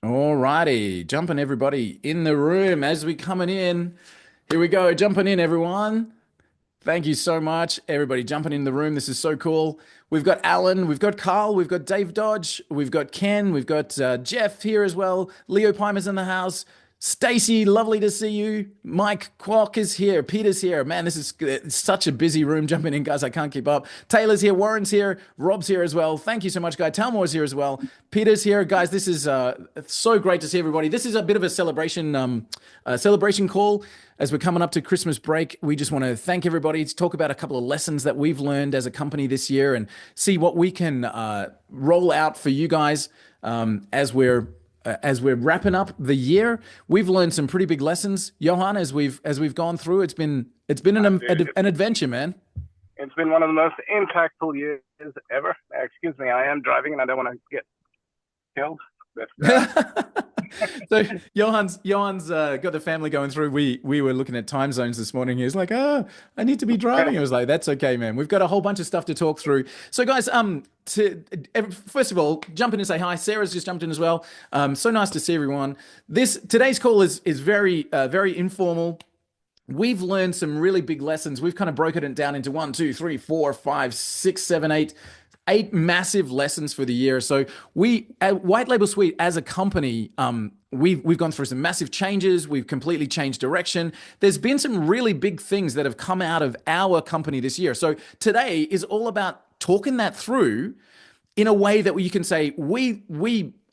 All righty, jumping everybody in the room as we coming in. Here we go, jumping in, everyone. Thank you so much, everybody jumping in the room. This is so cool. We've got Alan, we've got Carl, we've got Dave Dodge, we've got Ken, we've got Jeff here as well. Leo Pimer's in the house. Stacy, lovely to see you. Mike Kwok is here. Peter's here. Man, this is it's such a busy room jumping in, guys. I can't keep up. Taylor's here. Warren's here. Rob's here as well. Thank you so much, guy. Talmore's here as well. Peter's here, guys. This is so great to see everybody. This is a bit of a celebration call as we're coming up to Christmas break. We just want to thank everybody to talk about a couple of lessons that we've learned as a company this year and see what we can roll out for you guys as we're wrapping up the year. We've learned some pretty big lessons, Johann, as we've gone through. It's been an adventure, man. It's been one of the most impactful years ever. Excuse me, I am driving and I don't want to get killed. So Johann's got the family going through. We were looking at time zones this morning. He was like, "Oh, I need to be driving." I was like, "That's okay, man. We've got a whole bunch of stuff to talk through." So, guys, first of all, jump in and say hi. Sarah's just jumped in as well. So nice to see everyone. Today's call is very informal. We've learned some really big lessons. We've kind of broken it down into one, two, three, four, five, six, seven, eight massive lessons for the year. So we at White Label Suite as a company, we've gone through some massive changes. We've completely changed direction. There's been some really big things that have come out of our company this year. So today is all about talking that through in a way that you can say we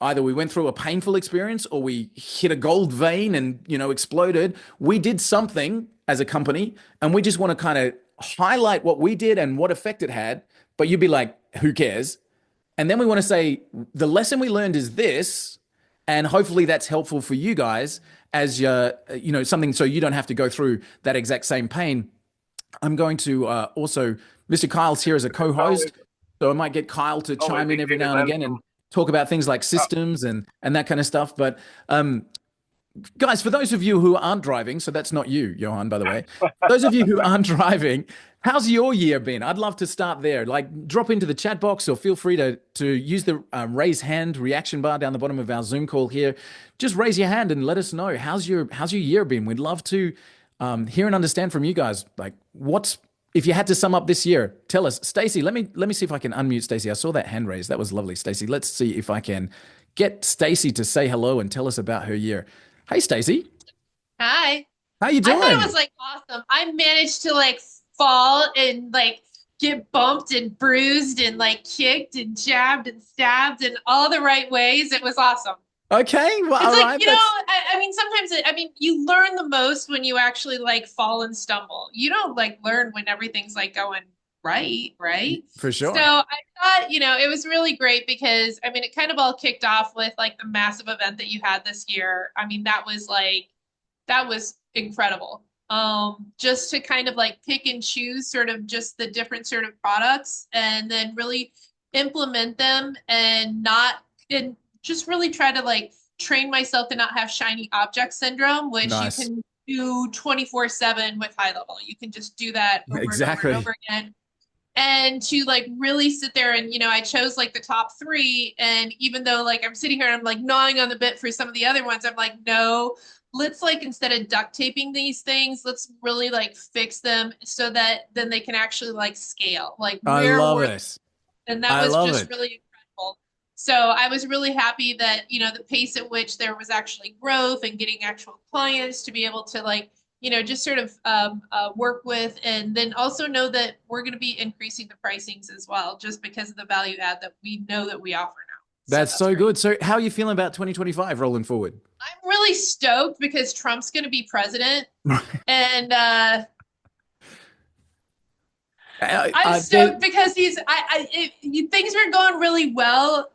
either we went through a painful experience or we hit a gold vein and exploded. We did something as a company, and we just want to kind of highlight what we did and what effect it had. But you'd be like, who cares? And then we want to say the lesson we learned is this, and hopefully that's helpful for you guys as something so you don't have to go through that exact same pain. I'm going to also, Mr. Kyle's here as a co-host, so I might get Kyle to chime in every now and again and talk about things like systems and that kind of stuff. But guys, for those of you who aren't driving, so that's not you, Johann, by the way. Those of you who aren't driving, how's your year been? I'd love to start there. Like, drop into the chat box or feel free to use the raise hand reaction bar down the bottom of our Zoom call here. Just raise your hand and let us know how's your year been. We'd love to hear and understand from you guys. Like, if you had to sum up this year, tell us. Stacy, let me see if I can unmute Stacy. I saw that hand raise. That was lovely, Stacy. Let's see if I can get Stacy to say hello and tell us about her year. Hey, Stacy. Hi. How you doing? I thought it was awesome. I managed to fall and get bumped and bruised and kicked and jabbed and stabbed in all the right ways. It was awesome. Okay. Well, it's all right. Sometimes you learn the most when you actually fall and stumble. You don't learn when everything's going right? For sure. So I thought, it was really great because it kind of all kicked off with the massive event that you had this year. That was incredible. Just to kind of pick and choose sort of just the different sort of products and then really implement them and just really try to train myself to not have shiny object syndrome, which nice. You can do 24/7 with high level. You can just do that over exactly. and over again. And to really sit there and, I chose the top three. And even though I'm sitting here and I'm gnawing on the bit for some of the other ones, I'm no, let's instead of duct taping these things, let's really fix them so that then they can actually scale. I love it. And that was just really incredible. So I was really happy that, the pace at which there was actually growth and getting actual clients to be able to just sort of work with, and then also know that we're going to be increasing the pricings as well, just because of the value add that we know that we offer now. That's so good. So how are you feeling about 2025 rolling forward? I'm really stoked because Trump's going to be president. And I'm stoked because things were going really well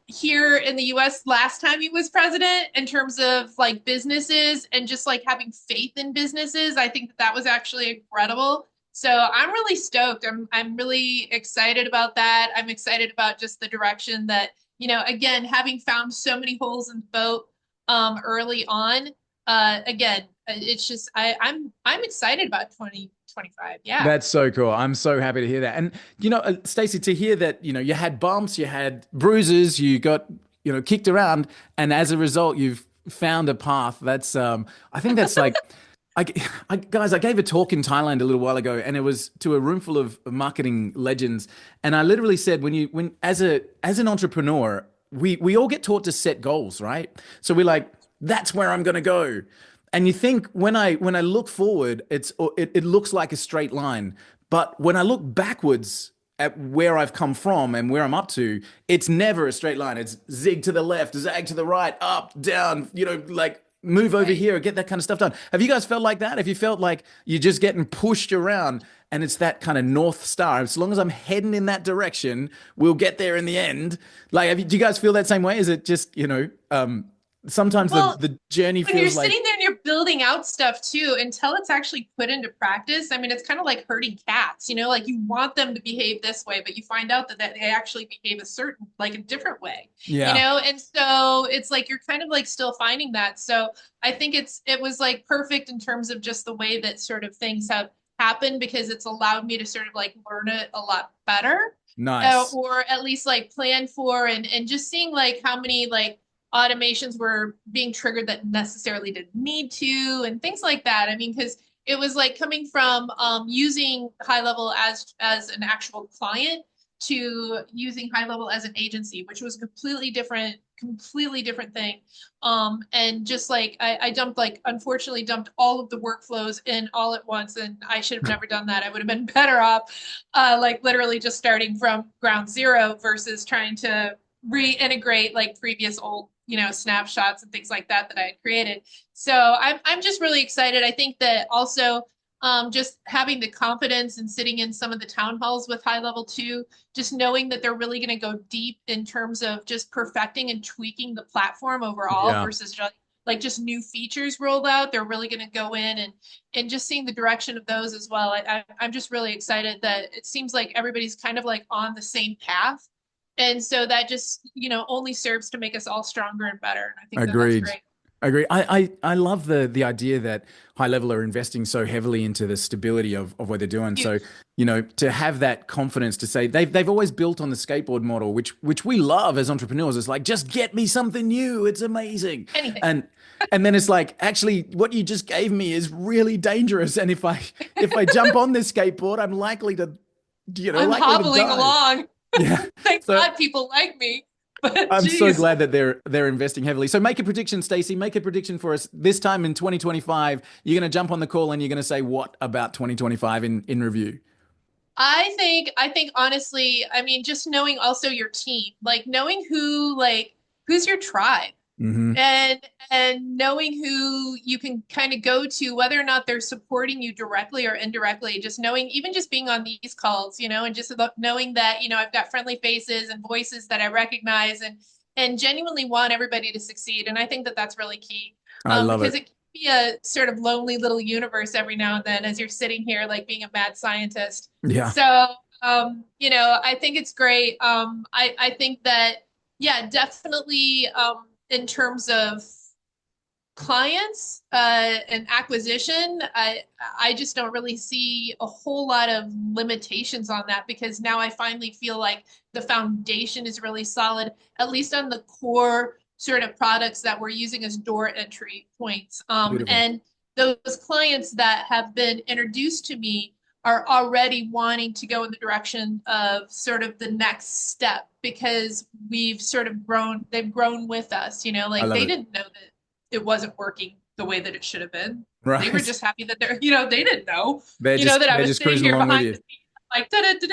here in the US last time he was president in terms of businesses and just having faith in businesses. I think that was actually incredible. So I'm really stoked. I'm really excited about that. I'm excited about just the direction that, again, having found so many holes in the boat early on, again, it's just I'm excited about 2025. Yeah. That's so cool. I'm so happy to hear that. And Stacey, to hear that, you had bumps, you had bruises, you got kicked around, and as a result, you've found a path. That's I think that's like. I, guys, I gave a talk in Thailand a little while ago, and it was to a room full of marketing legends. And I literally said, when as an entrepreneur, we all get taught to set goals, right? So we're like, that's where I'm going to go. And you think when I look forward, it looks like a straight line, but when I look backwards at where I've come from and where I'm up to, it's never a straight line. It's zig to the left, zag to the right, up, down, like move over Right. here, get that kind of stuff done. Have you guys felt like that? Have you felt like you're just getting pushed around and it's that kind of North Star? As long as I'm heading in that direction, we'll get there in the end. Like, do you guys feel that same way? Is it just, sometimes the, Well, the journey when you're feels like, sitting there and you're building out stuff too, until it's actually put into practice, I mean, it's kind of like herding cats, like you want them to behave this way, but you find out that they actually behave a certain, like a different way, yeah, and so it's like you're kind of like still finding that. So I think it was like perfect in terms of just the way that sort of things have happened because it's allowed me to sort of like learn it a lot better. nice. Or at least like plan for and just seeing like how many like automations were being triggered that necessarily didn't need to and things like that. I mean, because it was like coming from using high level as an actual client to using high level as an agency, which was completely different thing. And just like I dumped like unfortunately dumped all of the workflows in all at once, and I should have never done that. I would have been better off, like literally just starting from ground zero versus trying to reintegrate like previous old snapshots and things like that I had created. So I'm just really excited. I think that also just having the confidence and sitting in some of the town halls with high level two, just knowing that they're really going to go deep in terms of just perfecting and tweaking the platform overall Yeah, versus just new features rolled out. They're really going to go in and just seeing the direction of those as well. I'm just really excited that it seems like everybody's kind of like on the same path. And so that just, only serves to make us all stronger and better. And I think that that's agreed. great. Agree. I love the idea that high level are investing so heavily into the stability of what they're doing. So, Huge. to have that confidence to say they've always built on the skateboard model, which we love as entrepreneurs. It's like, just get me something new. It's amazing. Anything. And then it's like, actually, what you just gave me is really dangerous. And if I jump on this skateboard, I'm likely to, I'm likely to hobbling die. along. Yeah. Thank So God people like me. But I'm so geez. glad that they're investing heavily. So make a prediction, Stacey. Make a prediction for us this time in 2025. You're going to jump on the call and you're going to say what about 2025 in review? I think honestly, I mean, just knowing also your team, like knowing who's your tribe Hmm. and knowing who you can kind of go to, whether or not they're supporting you directly or indirectly, just knowing, even just being on these calls, and just knowing that, I've got friendly faces and voices that I recognize and genuinely want everybody to succeed. And I think that that's really key, I love because it. it can be a sort of lonely little universe every now and then as you're sitting here, like being a mad scientist. Yeah, So, I think it's great. I think that, yeah, definitely, in terms of clients and acquisition, I just don't really see a whole lot of limitations on that because now I finally feel like the foundation is really solid, at least on the core sort of products that we're using as door entry points. beautiful. And those clients that have been introduced to me are already wanting to go in the direction of sort of the next step because we've sort of they've grown with us, I like love they it. didn't know that it wasn't working the way that it should have been. They were Right. just happy that they didn't know, They're just that I they're was just sitting cruising here along with behind you. the scenes, like, da, da, da,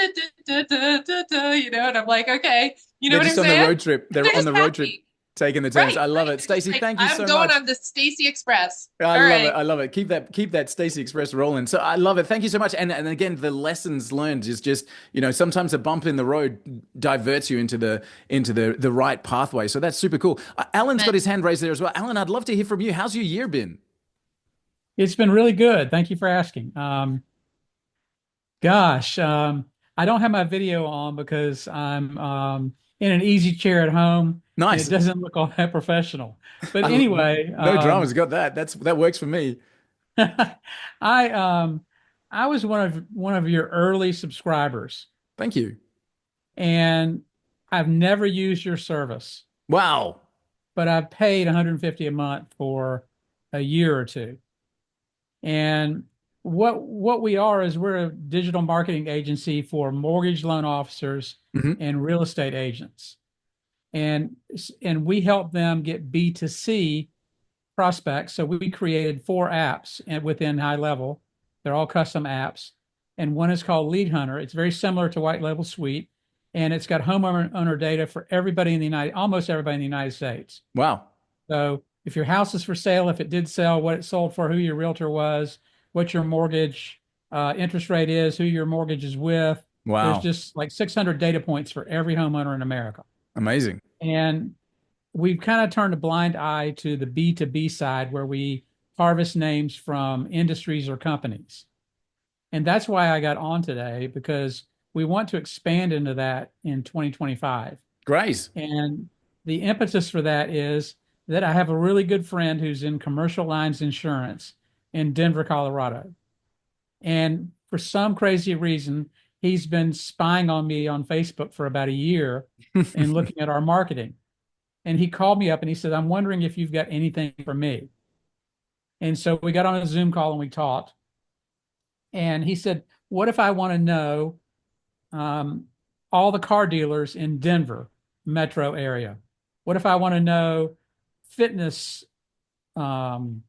da, da, da, da, da, and I'm like, okay, you know They're what I'm just on the saying? road trip. And They're they're on just the road trip happy. taking the turns. Right, I love right. it. They're just Stacey, like, thank you I'm so going much. on the Stacy Express. I All love it. right. I love it. Keep that Stacey Express rolling. So I love it. Thank you so much. And again, the lessons learned is just, sometimes a bump in the road diverts you into the right pathway. So that's super cool. Alan's got Amen. his hand raised there as well. Alan, I'd love to hear from you. How's your year been? It's been really good. Thank you for asking. Gosh, I don't have my video on because I'm in an easy chair at home and it Nice. doesn't look all that professional. But I, anyway, no dramas. Got that. That works for me. I um, I was one of your early subscribers, Thank you. and I've never used your service. Wow. but I've paid 150 a month for a year or two. And what we are is we're a digital marketing agency for mortgage loan officers Hmm. and real estate agents. And and we help them get B2C prospects. So we created 4 apps within High Level. They're all custom apps. And one is called Lead Hunter. It's very similar to White Label Suite. And it's got homeowner data for everybody in the almost everybody in the United States. Wow. So if your house is for sale, if it did sell, what it sold for, who your realtor was, what your mortgage interest rate is, who your mortgage is with. There's Wow. just like 600 data points for every homeowner in America. Amazing. And we've kind of turned a blind eye to the B2B side where we harvest names from industries or companies. And that's why I got on today, because we want to expand into that in 2025. Great. And the impetus for that is that I have a really good friend who's in commercial lines insurance in Denver, Colorado. And for some crazy reason, he's been spying on me on Facebook for about a year and looking at our marketing. And he called me up and he said, I'm wondering if you've got anything for me. And so we got on a Zoom call and we talked. And he said, what if I want to know all the car dealers in Denver metro area? What if I want to know fitness gyms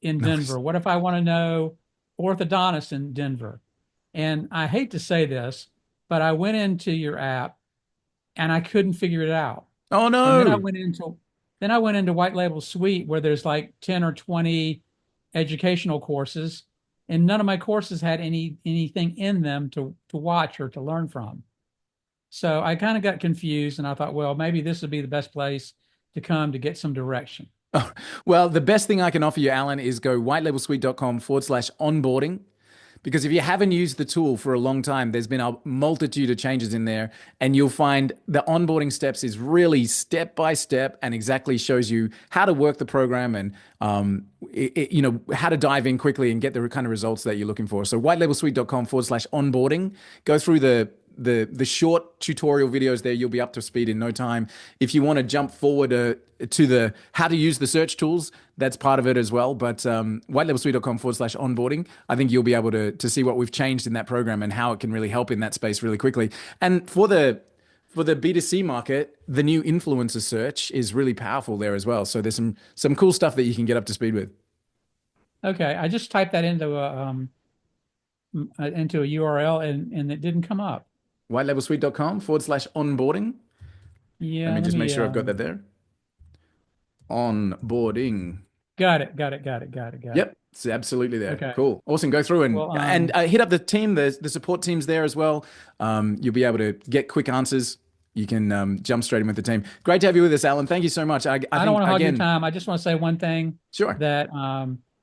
in Denver? Nice. What if I want to know orthodontists in Denver? And I hate to say this, but I went into your app and I couldn't figure it out. Oh And no. then I went into White Label Suite where there's like 10 or 20 educational courses, and none of my courses had anything in them to watch or to learn from. So I kind of got confused and I thought, well, maybe this would be the best place to come to get some direction. Oh, well, the best thing I can offer you, Alan, is go whitelabelsuite.com/onboarding. Because if you haven't used the tool for a long time, there's been a multitude of changes in there, and you'll find the onboarding steps is really step by step and exactly shows you how to work the program and how to dive in quickly and get the kind of results that you're looking for. So whitelabelsuite.com/onboarding. Go through the short tutorial videos there. You'll be up to speed in no time. If you want to jump forward to the how to use the search tools, that's part of it as well. But whitelabelsuite.com/onboarding, I think you'll be able to see what we've changed in that program and how it can really help in that space really quickly. And for the B2C market, the new influencer search is really powerful there as well. So there's some cool stuff that you can get up to speed with. Okay, I just typed that into a URL and it didn't come up. whitelabelsuite.com/onboarding. Yeah, Let me just make sure I've got that there. Onboarding. Got it. Yep, it's absolutely there. Okay. Cool. Awesome. Go through and hit up the team, the support teams there as well. You'll be able to get quick answers. You can jump straight in with the team. Great to have you with us, Alan. Thank you so much. I don't want to hog your time. I just want to say one thing. Sure. That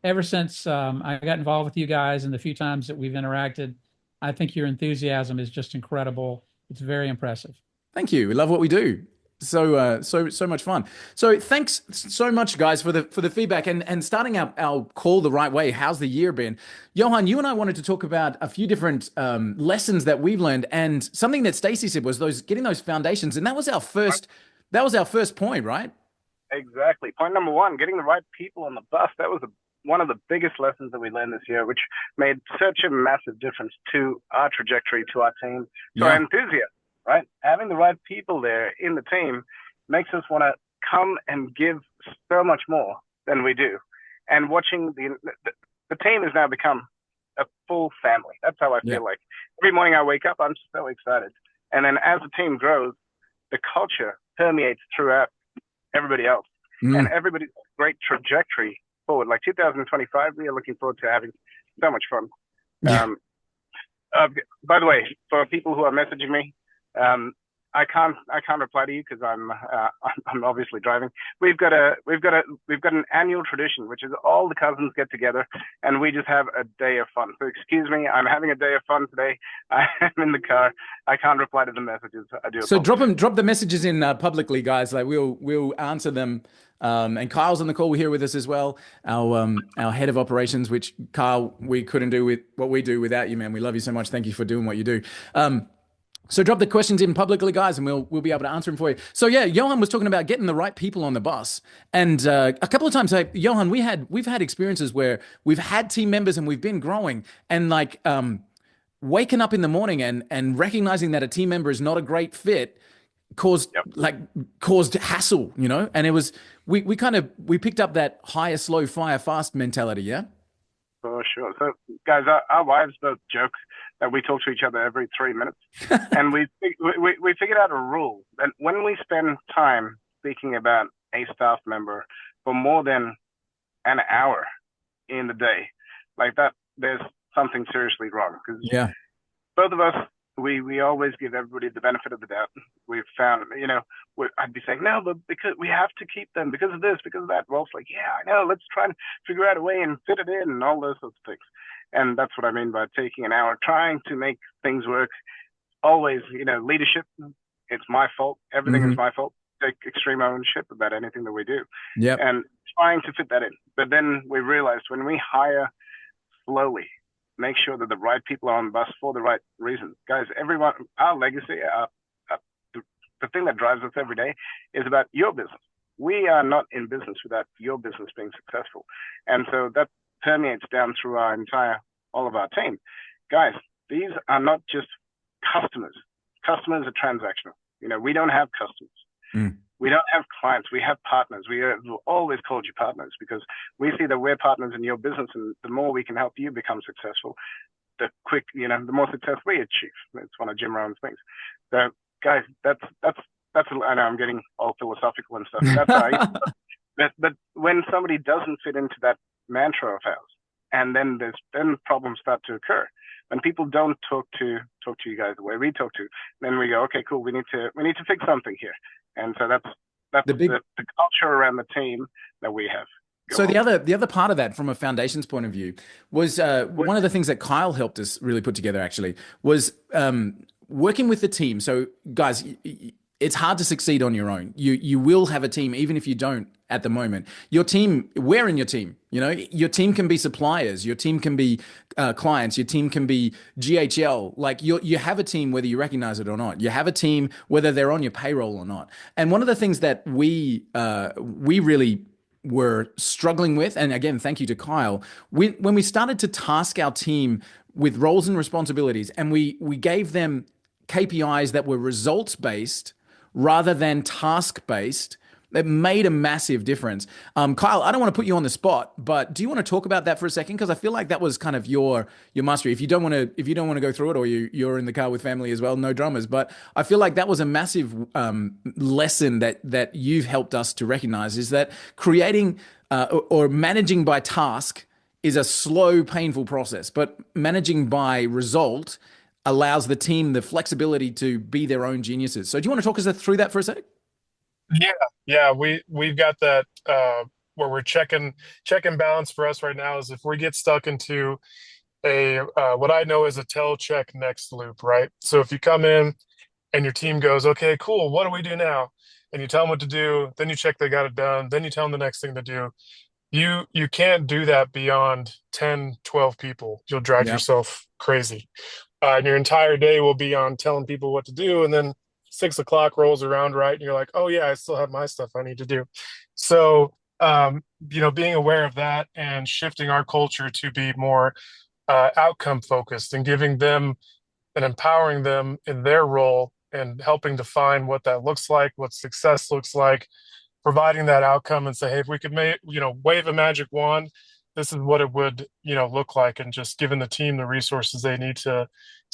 ever since I got involved with you guys and the few times that we've interacted, I think your enthusiasm is just incredible. It's very impressive. Thank you. We love what we do. So much fun. So thanks so much, guys, for the feedback and starting our call the right way. How's the year been? Johann, you and I wanted to talk about a few different lessons that we've learned, and something that Stacey said was getting those foundations, and that was our first point, right? Exactly. Point number one, getting the right people on the bus. That was one of the biggest lessons that we learned this year, which made such a massive difference to our trajectory, to our team, to our enthusiasm. Right? Having the right people there in the team makes us want to come and give so much more than we do. And watching the team has now become a full family. That's how I feel like. Every morning I wake up, I'm so excited. And then as the team grows, the culture permeates throughout everybody else. And everybody's great trajectory forward. Like 2025, we are looking forward to having so much fun. By the way, for people who are messaging me, I can't reply to you because I'm obviously driving. We've got an annual tradition, which is all the cousins get together and we just have a day of fun. So excuse me, I'm having a day of fun today. I am in the car. I can't reply to the messages. I do. So drop the messages in publicly, guys. Like we'll answer them. And Kyle's on the call here with us as well. Our head of operations, which Kyle, we couldn't do with what we do without you, man. We love you so much. Thank you for doing what you do. So drop the questions in publicly, guys, and we'll be able to answer them for you. So yeah, Johann was talking about getting the right people on the bus, and a couple of times, Johann, we've had experiences where we've had team members and we've been growing, and like waking up in the morning and recognizing that a team member is not a great fit caused hassle, you know, and it was we picked up that hire slow, fire fast mentality, yeah. For sure. So, guys, our wives both joke that we talk to each other every 3 minutes, and we figured out a rule that when we spend time speaking about a staff member for more than an hour in the day, like that, there's something seriously wrong. Because both of us, we always give everybody the benefit of the doubt. We've found, you know, I'd be saying, no, but because we have to keep them because of this, because of that. Walt's like, yeah, I know, let's try and figure out a way and fit it in and all those sorts of things. And that's what I mean by taking an hour, trying to make things work. Always, you know, leadership, it's my fault. Everything is my fault. Take extreme ownership about anything that we do. And trying to fit that in. But then we realized when we hire slowly, make sure that the right people are on the bus for the right reasons. Guys, everyone, our legacy, the thing that drives us every day is about your business. We are not in business without your business being successful. And so that permeates down through all of our team. Guys, these are not just customers. Customers are transactional. You know, we don't have customers. We don't have clients. We have partners. We have always called you partners because we see that we're partners in your business, and the more we can help you become successful, the more success we achieve. It's one of Jim Rohn's things. So, guys, that's. I know I'm getting all philosophical and stuff. That's how but when somebody doesn't fit into that mantra of ours, and then problems start to occur. When people don't talk to you guys the way we talk to, then we go, okay, cool. We need to fix something here. And so that's the culture around the team that we have. So the other part of that, from a foundations point of view, was one of the things that Kyle helped us really put together. Actually, was working with the team. So guys, it's hard to succeed on your own. You will have a team, even if you don't at the moment. Your team, we're in your team. You know, your team can be suppliers, your team can be clients, your team can be GHL. Like you have a team whether you recognize it or not. You have a team whether they're on your payroll or not. And one of the things that we really were struggling with, and again, thank you to Kyle, when we started to task our team with roles and responsibilities, and we gave them KPIs that were results based rather than task based, it made a massive difference. Kyle, I don't want to put you on the spot, but do you want to talk about that for a second? Because I feel like that was kind of your mastery. If you don't want to go through it, or you're in the car with family as well, no dramas. But I feel like that was a massive lesson that you've helped us to recognize, is that creating or managing by task is a slow, painful process, but managing by result allows the team the flexibility to be their own geniuses. So do you want to talk us through that for a sec? Yeah. We've got that where we're checking balance for us right now is if we get stuck into a what I know is a tell, check, next loop, right? So if you come in and your team goes, okay, cool, what do we do now? And you tell them what to do, then you check they got it done, then you tell them the next thing to do. You can't do that beyond 10, 12 people. You'll drive yourself crazy. And your entire day will be on telling people what to do, and then 6 o'clock rolls around, right? And you're like, oh yeah, I still have my stuff I need to do. So, being aware of that and shifting our culture to be more outcome focused and giving them and empowering them in their role and helping define what that looks like, what success looks like, providing that outcome and say, hey, if we could wave a magic wand, this is what it would, look like, and just giving the team the resources they need to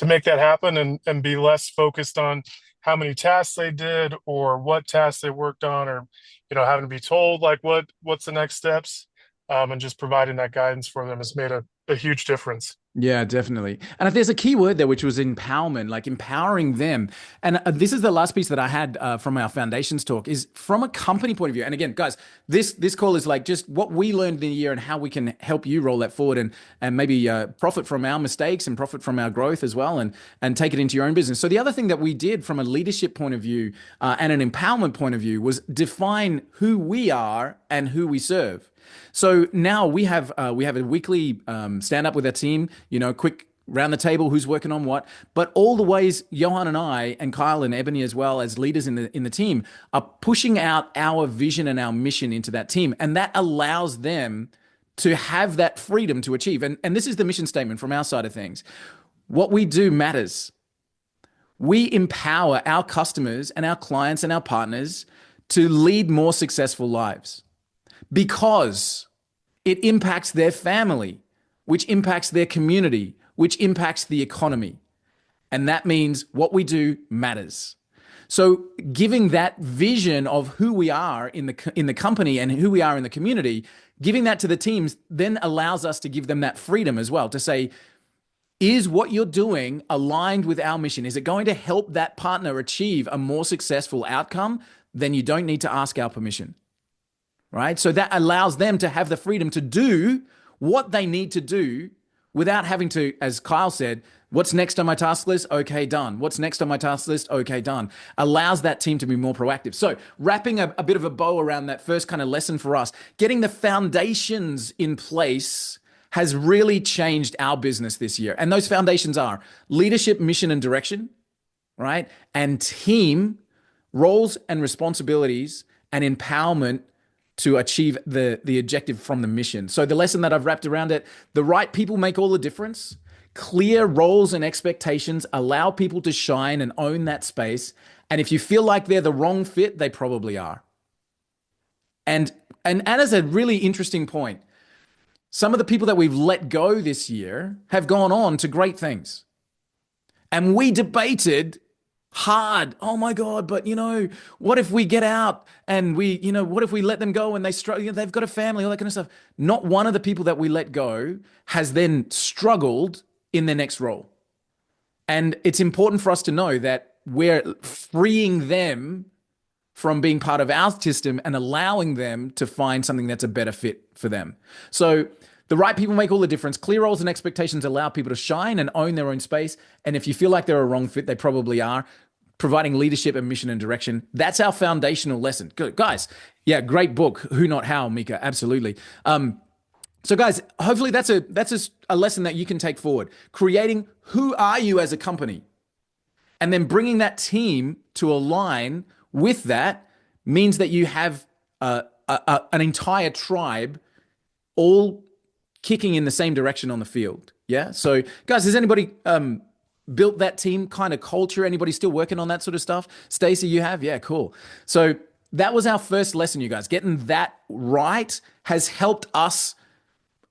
make that happen and be less focused on how many tasks they did or what tasks they worked on, or, having to be told like what's the next steps, and just providing that guidance for them has made a huge difference. Yeah, definitely. And if there's a key word there, which was empowerment, like empowering them. And this is the last piece that I had from our foundations talk, is from a company point of view. And again, guys, this call is like just what we learned in the year and how we can help you roll that forward and maybe profit from our mistakes and profit from our growth as well, and take it into your own business. So the other thing that we did from a leadership point of view and an empowerment point of view was define who we are and who we serve. So now we have a weekly stand up with our team, quick around the table, who's working on what, but all the ways Johann and I and Kyle and Ebony as well as leaders in the team are pushing out our vision and our mission into that team. And that allows them to have that freedom to achieve. And this is the mission statement from our side of things. What we do matters. We empower our customers and our clients and our partners to lead more successful lives because it impacts their family, which impacts their community, which impacts the economy. And that means what we do matters. So giving that vision of who we are in the company and who we are in the community, giving that to the teams then allows us to give them that freedom as well to say, is what you're doing aligned with our mission? Is it going to help that partner achieve a more successful outcome? Then you don't need to ask our permission, right? So that allows them to have the freedom to do what they need to do without having to, as Kyle said, what's next on my task list? Okay, done. What's next on my task list? Okay, done. Allows that team to be more proactive. So wrapping a bit of a bow around that first kind of lesson for us, getting the foundations in place has really changed our business this year. And those foundations are leadership, mission, and direction, right? And team, roles and responsibilities, and empowerment to achieve the objective from the mission. So the lesson that I've wrapped around it, the right people make all the difference. Clear roles and expectations allow people to shine and own that space. And if you feel like they're the wrong fit, they probably are. And as a really interesting point, some of the people that we've let go this year have gone on to great things. And we debated hard. Oh my God, but what if we get out and what if we let them go and they struggle, they've got a family, all that kind of stuff. Not one of the people that we let go has then struggled in their next role. And it's important for us to know that we're freeing them from being part of our system and allowing them to find something that's a better fit for them. So the right people make all the difference. Clear roles and expectations allow people to shine and own their own space. And if you feel like they're a wrong fit, they probably are. Providing leadership and mission and direction. That's our foundational lesson. Good guys. Yeah, great book. Who Not How, Mika. Absolutely. So guys, hopefully that's a lesson that you can take forward. Creating who are you as a company, and then bringing that team to align with that means that you have an entire tribe all kicking in the same direction on the field. Yeah. So guys, has anybody built that team kind of culture? Anybody still working on that sort of stuff? Stacey, you have? Yeah, cool. So that was our first lesson, you guys. Getting that right has helped us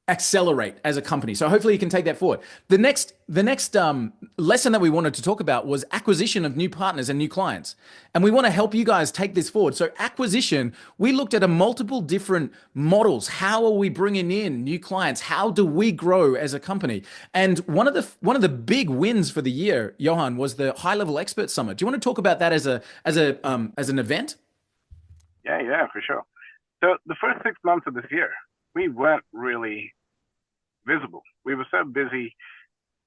accelerate as a company. So hopefully you can take that forward. The next lesson that we wanted to talk about was acquisition of new partners and new clients. And we want to help you guys take this forward. So acquisition, we looked at a multiple different models. How are we bringing in new clients? How do we grow as a company? And one of the big wins for the year, Johann, was the High Level Expert Summit. Do you want to talk about that as an event? Yeah, for sure. So the first 6 months of this year, we weren't really visible. We were so busy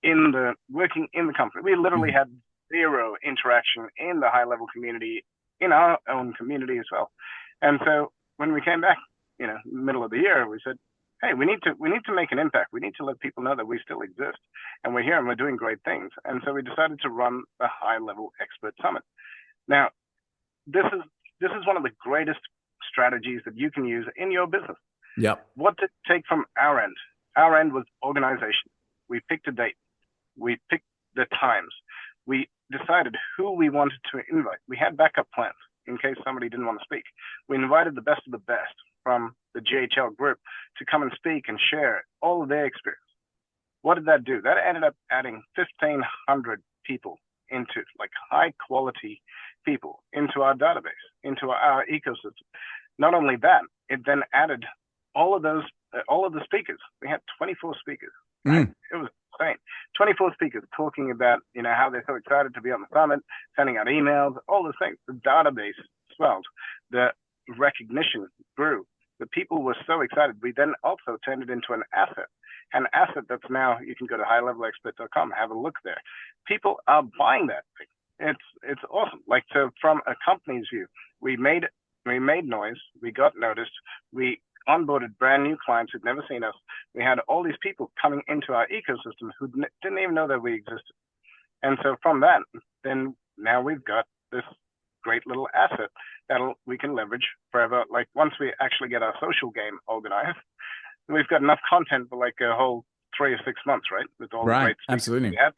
working in the company. We literally had zero interaction in the high level community, in our own community as well. And so when we came back, middle of the year, we said, hey, we need to make an impact. We need to let people know that we still exist and we're here and we're doing great things. And so we decided to run the High Level Expert Summit. Now, this is one of the greatest strategies that you can use in your business. Yeah. What did it take from our end? Our end was organization. We picked a date. We picked the times. We decided who we wanted to invite. We had backup plans in case somebody didn't want to speak. We invited the best of the best from the GHL group to come and speak and share all of their experience. What did that do? That ended up adding 1,500 people into, like, high quality people into our database, into our ecosystem. Not only that, it then added all of the speakers. We had 24 speakers. Right? It was insane. 24 speakers talking about, how they're so excited to be on the summit, sending out emails, all those things. The database swelled. The recognition grew. The people were so excited. We then also turned it into an asset that's now, you can go to highlevelexpert.com, have a look there. People are buying that thing. It's awesome. Like, so from a company's view, we made noise, we got noticed, we onboarded brand new clients who'd never seen us. We had all these people coming into our ecosystem who didn't even know that we existed. And so from that, then now we've got this great little asset that we can leverage forever. Like once we actually get our social game organized, we've got enough content for like a whole 3 or 6 months, right? With all the great absolutely. We have.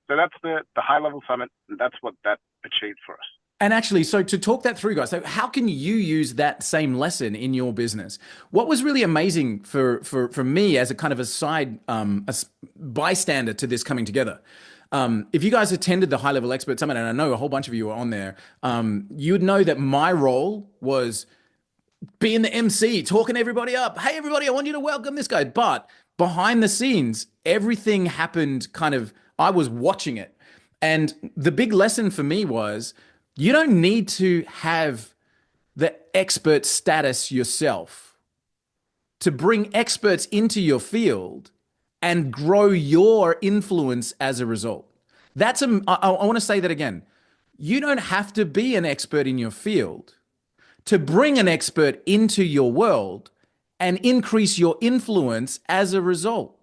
So that's the high level summit, and that's what that achieved for us. And actually, so to talk that through, guys, so how can you use that same lesson in your business? What was really amazing for me as a kind of a side a bystander to this coming together? If you guys attended the High Level Expert Summit, and I know a whole bunch of you were on there, you would know that my role was being the MC, talking everybody up. Hey, everybody, I want you to welcome this guy. But behind the scenes, everything happened kind of, I was watching it. And the big lesson for me was, you don't need to have the expert status yourself to bring experts into your field and grow your influence as a result. I want to say that again. You don't have to be an expert in your field to bring an expert into your world and increase your influence as a result,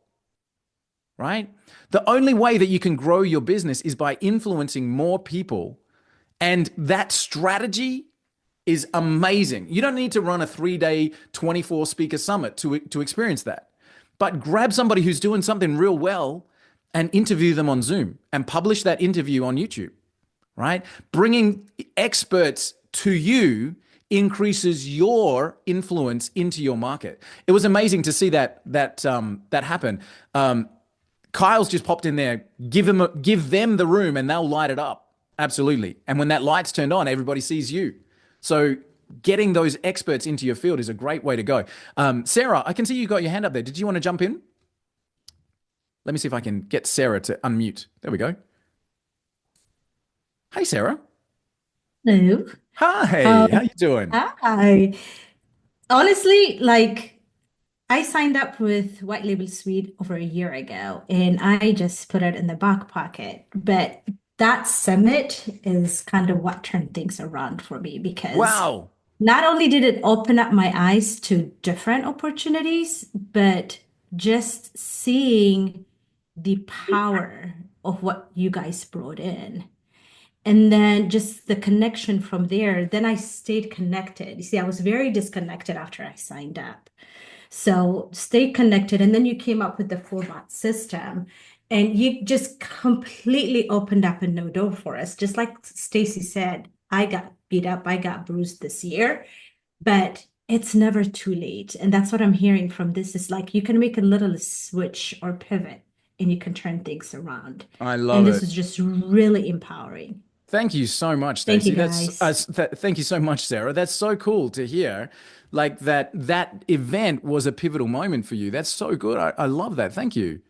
right? The only way that you can grow your business is by influencing more people. And that strategy is amazing. You don't need to run a 3-day, 24 speaker summit to experience that. But grab somebody who's doing something real well and interview them on Zoom and publish that interview on YouTube, right? Bringing experts to you increases your influence into your market. It was amazing to see that happen. Kyle's just popped in there. Give them the room and they'll light it up. Absolutely. And when that light's turned on, everybody sees you. So getting those experts into your field is a great way to go. Sarah, I can see you got your hand up there. Did you want to jump in? Let me see if I can get Sarah to unmute. There we go. Hey, Sarah. Hello. Hi. How you doing? Hi. Honestly, like I signed up with White Label Suite over a year ago, and I just put it in the back pocket. But that summit is kind of what turned things around for me, because not only did it open up my eyes to different opportunities, but just seeing the power of what you guys brought in. And then just the connection from there, then I stayed connected. You see, I was very disconnected after I signed up. So stay connected. And then you came up with the 4-bot system. And you just completely opened up a new door for us. Just like Stacy said, I got beat up, I got bruised this year, but it's never too late. And that's what I'm hearing from this is like you can make a little switch or pivot and you can turn things around. I love it. And this is just really empowering. Thank you so much, Stacy. Thank you so much, Sarah. That's so cool to hear. Like that event was a pivotal moment for you. That's so good. I love that. Thank you.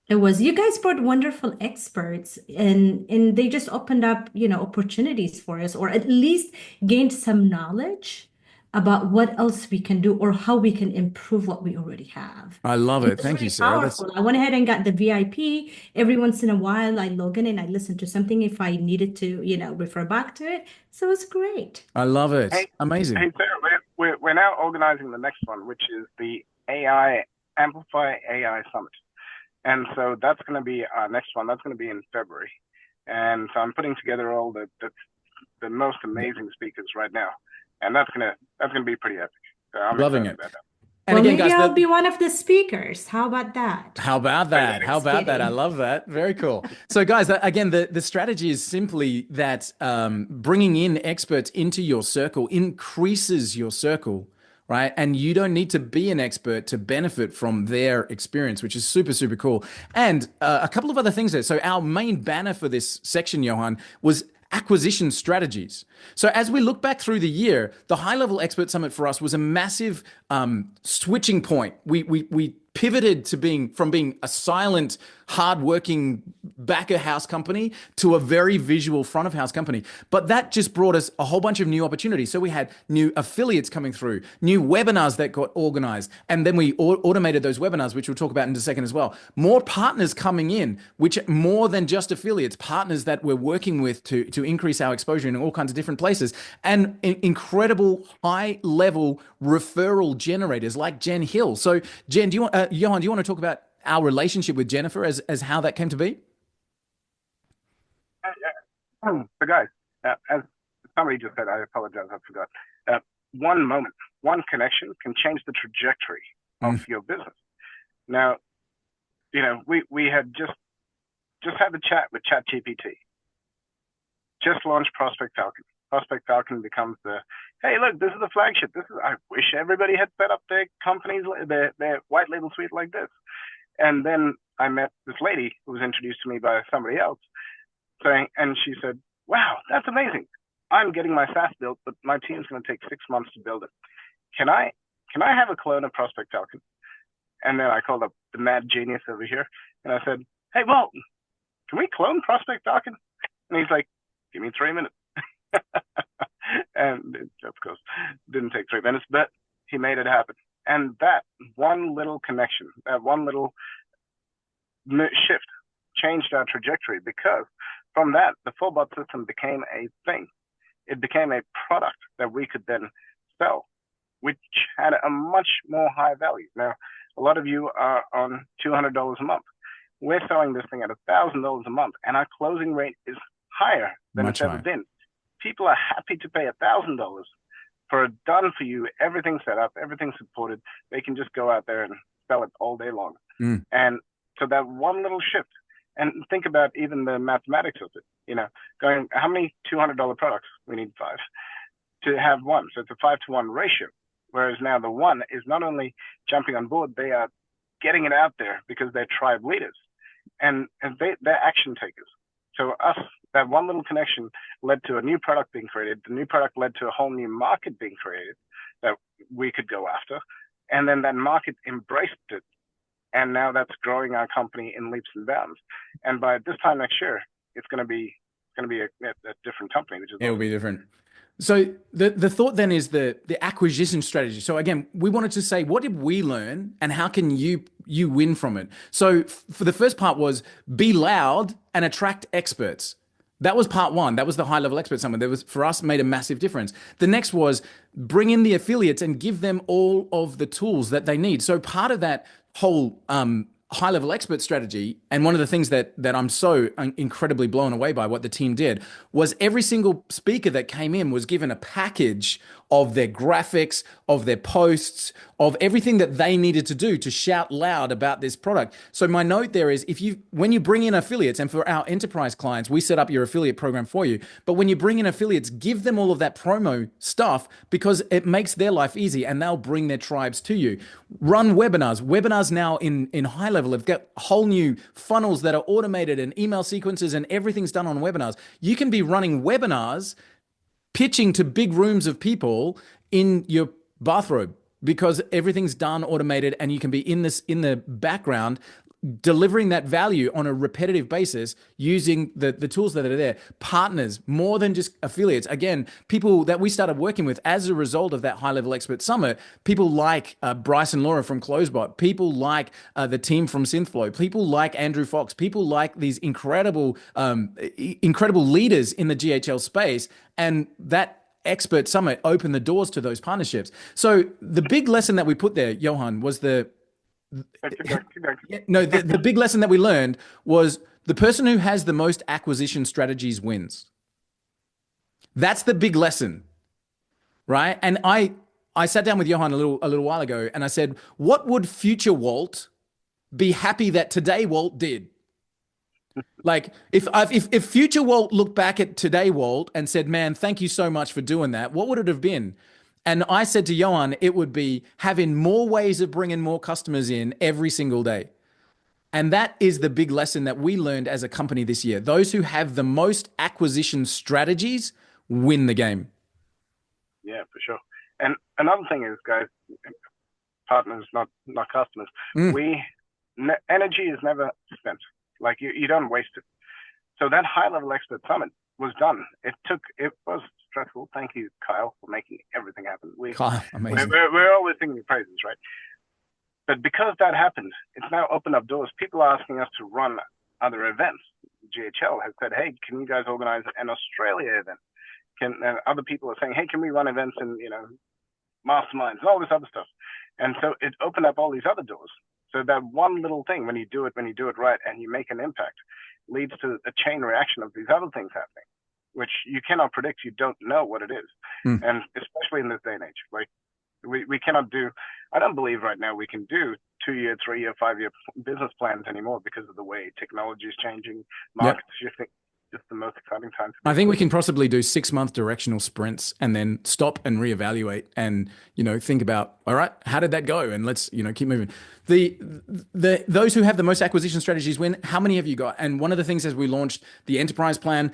It was. You guys brought wonderful experts and they just opened up, opportunities for us, or at least gained some knowledge about what else we can do or how we can improve what we already have. I love it. Thank you, Sarah. I went ahead and got the VIP. Every once in a while, I log in and I listen to something if I needed to, refer back to it. So it's great. I love it. Amazing. Hey, Sarah, we're now organizing the next one, which is the Amplify AI Summit. And so that's going to be our next one. That's going to be in February. And so I'm putting together all the most amazing speakers right now. And that's gonna be pretty epic. So I'm loving it. And well, again, maybe guys, I'll be one of the speakers. How about that? How about that? How about that? I love that. Very cool. So guys, again, the strategy is simply that bringing in experts into your circle increases your circle, right? And you don't need to be an expert to benefit from their experience, which is super, super cool. And a couple of other things there. So our main banner for this section, Johann, was acquisition strategies. So as we look back through the year, the High Level Expert Summit for us was a massive switching point. We pivoted to from being a silent, hardworking back of house company to a very visual front of house company. But that just brought us a whole bunch of new opportunities. So we had new affiliates coming through, new webinars that got organized, and then we automated those webinars, which we'll talk about in a second as well. More partners coming in, which more than just affiliates, partners that we're working with to increase our exposure in all kinds of different places, and incredible high level referral generators like Jen Hill. So Jen, Johann, do you want to talk about our relationship with Jennifer as how that came to be? So guys, as somebody just said, I apologize, I forgot. One moment, one connection can change the trajectory of your business. Now, we had just had the chat with ChatGPT. Just launched Prospect Falcon. Prospect Falcon becomes hey, look, this is the flagship. I wish everybody had set up their companies, their white label suite like this. And then I met this lady who was introduced to me by somebody else, and she said, wow, that's amazing. I'm getting my SaaS built, but my team's going to take 6 months to build it. Can I have a clone of Prospect Falcon? And then I called up the mad genius over here, and I said, hey, Walt, can we clone Prospect Falcon? And he's like, give me 3 minutes. And it, of course, didn't take 3 minutes, but he made it happen. And that one little connection, that one little shift changed our trajectory, because from that, the full bot system became a thing. It became a product that we could then sell, which had a much more high value. Now, a lot of you are on $200 a month. We're selling this thing at $1,000 a month, and our closing rate is higher than it's ever been. People are happy to pay $1,000 for a done for you, everything set up, everything supported. They can just go out there and sell it all day long. And so that one little shift, and think about even the mathematics of it, going, how many $200 products? We need 5 to have one. So it's a 5-to-1 ratio. Whereas now the one is not only jumping on board, they are getting it out there because they're tribe leaders, and they're action takers. So that one little connection led to a new product being created. The new product led to a whole new market being created that we could go after. And then that market embraced it. And now that's growing our company in leaps and bounds. And by this time next year, it's going to be a different company. It will be different. So the thought then is the acquisition strategy. So again, we wanted to say, what did we learn and how can you win from it? So for the first part was be loud and attract experts. That was part one. That was the high level expert summit. That was, for us, made a massive difference. The next was bring in the affiliates and give them all of the tools that they need. So part of that whole high level expert strategy, and one of the things that I'm so incredibly blown away by what the team did, was every single speaker that came in was given a package of their graphics, of their posts, of everything that they needed to do to shout loud about this product. So my note there is, when you bring in affiliates, and for our enterprise clients, we set up your affiliate program for you, but when you bring in affiliates, give them all of that promo stuff because it makes their life easy and they'll bring their tribes to you. Run webinars. Webinars now in high level have got whole new funnels that are automated and email sequences, and everything's done on webinars. You can be running webinars pitching to big rooms of people in your bathrobe because everything's done automated, and you can be in the background delivering that value on a repetitive basis using the tools that are there. Partners, more than just affiliates. Again, people that we started working with as a result of that high level expert summit, people like Bryce and Laura from Closebot, people like the team from Synthflow, people like Andrew Fox, people like these incredible leaders in the GHL space. And that expert summit opened the doors to those partnerships. So the big lesson that we put there, Johann, was the big lesson that we learned was the person who has the most acquisition strategies wins. That's the big lesson, right? And I sat down with Johann a little while ago and I said, what would future Walt be happy that today Walt did? Like if future Walt looked back at today Walt and said, man, thank you so much for doing that, what would it have been? And I said to Johann, it would be having more ways of bringing more customers in every single day. And that is the big lesson that we learned as a company this year. Those who have the most acquisition strategies win the game. Yeah, for sure. And another thing is, guys, partners, not customers. Energy is never spent. Like you don't waste it. So that high-level expert summit was done. It was stressful. Thank you, Kyle, for making everything happen. Kyle, amazing. We're always singing your praises, right? But because that happened, it's now opened up doors. People are asking us to run other events. GHL has said, hey, can you guys organize an Australia event? And other people are saying, hey, can we run events in, masterminds and all this other stuff? And so it opened up all these other doors. So that one little thing, when you do it right and you make an impact, leads to a chain reaction of these other things happening, which you cannot predict. You don't know what it is. And especially in this day and age, like we cannot do, I don't believe right now we can do 2-year, 3-year, 5-year business plans anymore because of the way technology is changing, markets shifting. Just the most exciting time. I think we can possibly do 6-month directional sprints and then stop and reevaluate and, think about, all right, how did that go? And let's, keep moving. Those who have the most acquisition strategies win. How many have you got? And one of the things as we launched the enterprise plan,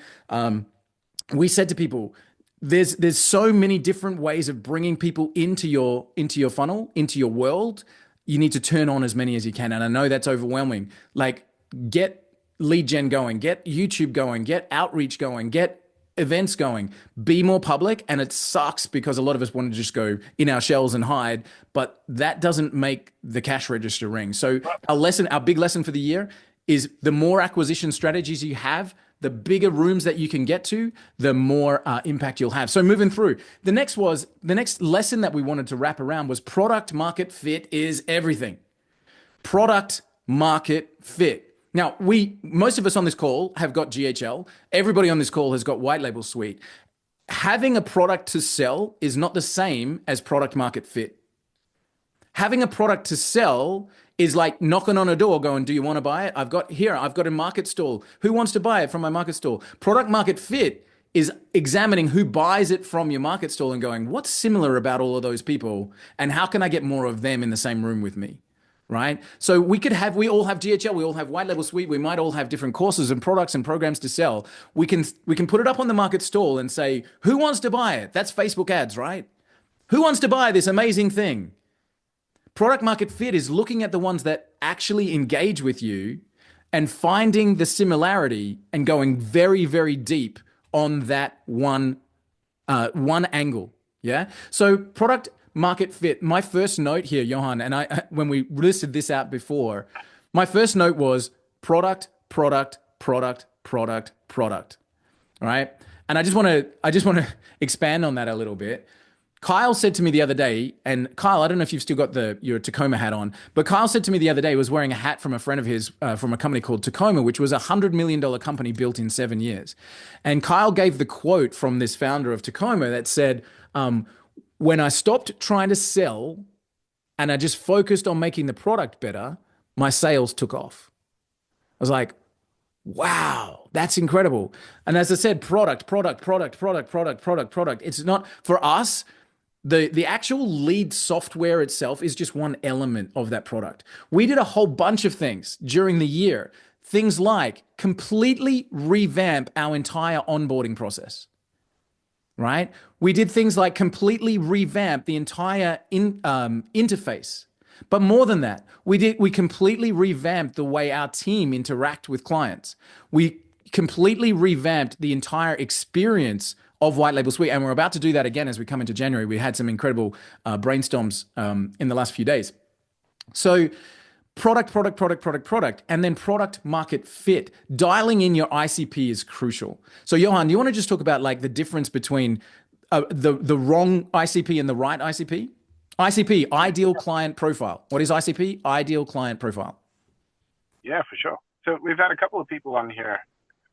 we said to people, there's so many different ways of bringing people into your funnel, into your world. You need to turn on as many as you can. And I know that's overwhelming. Like, get lead gen going, get YouTube going, get outreach going, get events going, be more public. And it sucks because a lot of us want to just go in our shells and hide, but that doesn't make the cash register ring. So our big lesson for the year is the more acquisition strategies you have, the bigger rooms that you can get to, the more impact you'll have. So moving through, the next lesson that we wanted to wrap around was product market fit is everything. Product market fit. Now, most of us on this call have got GHL. Everybody on this call has got white label suite. Having a product to sell is not the same as product market fit. Having a product to sell is like knocking on a door going, do you want to buy it? I've got a market stall. Who wants to buy it from my market stall? Product market fit is examining who buys it from your market stall and going, what's similar about all of those people? And how can I get more of them in the same room with me? Right? So we all have GHL, we all have white label suite, we might all have different courses and products and programs to sell. We can put it up on the market stall and say, who wants to buy it? That's Facebook ads, right? Who wants to buy this amazing thing? Product market fit is looking at the ones that actually engage with you and finding the similarity and going very, very deep on that one angle. Yeah. So product market fit. My first note here, Johann, and when we listed this out before, my first note was product. All right. And I just want to expand on that a little bit. Kyle said to me the other day, and Kyle, I don't know if you've still got your Tacoma hat on, but Kyle said to me the other day, he was wearing a hat from a friend of his from a company called Tacoma, which was $100 million company built in 7 years. And Kyle gave the quote from this founder of Tacoma that said, when I stopped trying to sell and I just focused on making the product better, my sales took off. I was like, wow, that's incredible. And as I said, product. It's not for us. The actual lead software itself is just one element of that product. We did a whole bunch of things during the year. Things like completely revamp our entire onboarding process. Right? We did things like completely revamp the entire interface. But more than that, we completely revamped the way our team interact with clients. We completely revamped the entire experience of White Label Suite. And we're about to do that again as we come into January. We had some incredible brainstorms in the last few days. So product, and then product market fit. Dialing in your ICP is crucial. So Johann, do you want to just talk about like the difference between the wrong ICP and the right ICP? ICP, ideal client profile. What is ICP? Ideal client profile. Yeah, for sure. So we've had a couple of people on here.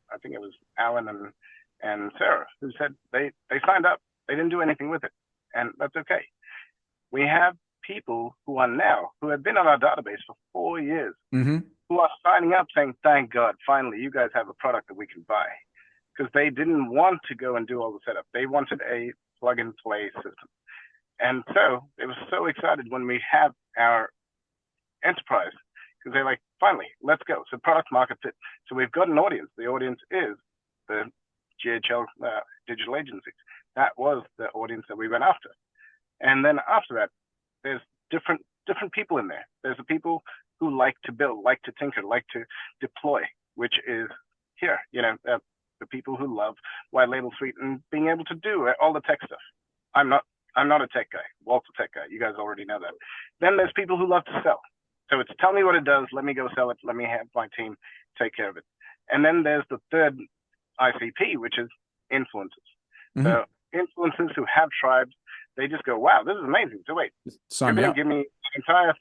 I think it was Alan and Sarah who said they signed up. They didn't do anything with it. And that's okay. We have people who have been on our database for 4 years, who are signing up saying, thank God, finally, you guys have a product that we can buy. Because they didn't want to go and do all the setup. They wanted a plug-and-play system. And so they were so excited when we have our enterprise, because they're like, finally, let's go. So product market fit. So we've got an audience. The audience is the GHL digital agencies. That was the audience that we went after. And then after that, there's different different people in there. There's the people who like to build, like to tinker, like to deploy, which is here, the people who love white label suite and being able to do all the tech stuff. I'm not a tech guy. Walt's a tech guy. You guys already know that. Then there's people who love to sell. So it's tell me what it does. Let me go sell it. Let me have my team take care of it. And then there's the third ICP, which is influencers. Mm-hmm. So influencers who have tribes, they just go, wow, this is amazing. So wait, you're going to give me an entire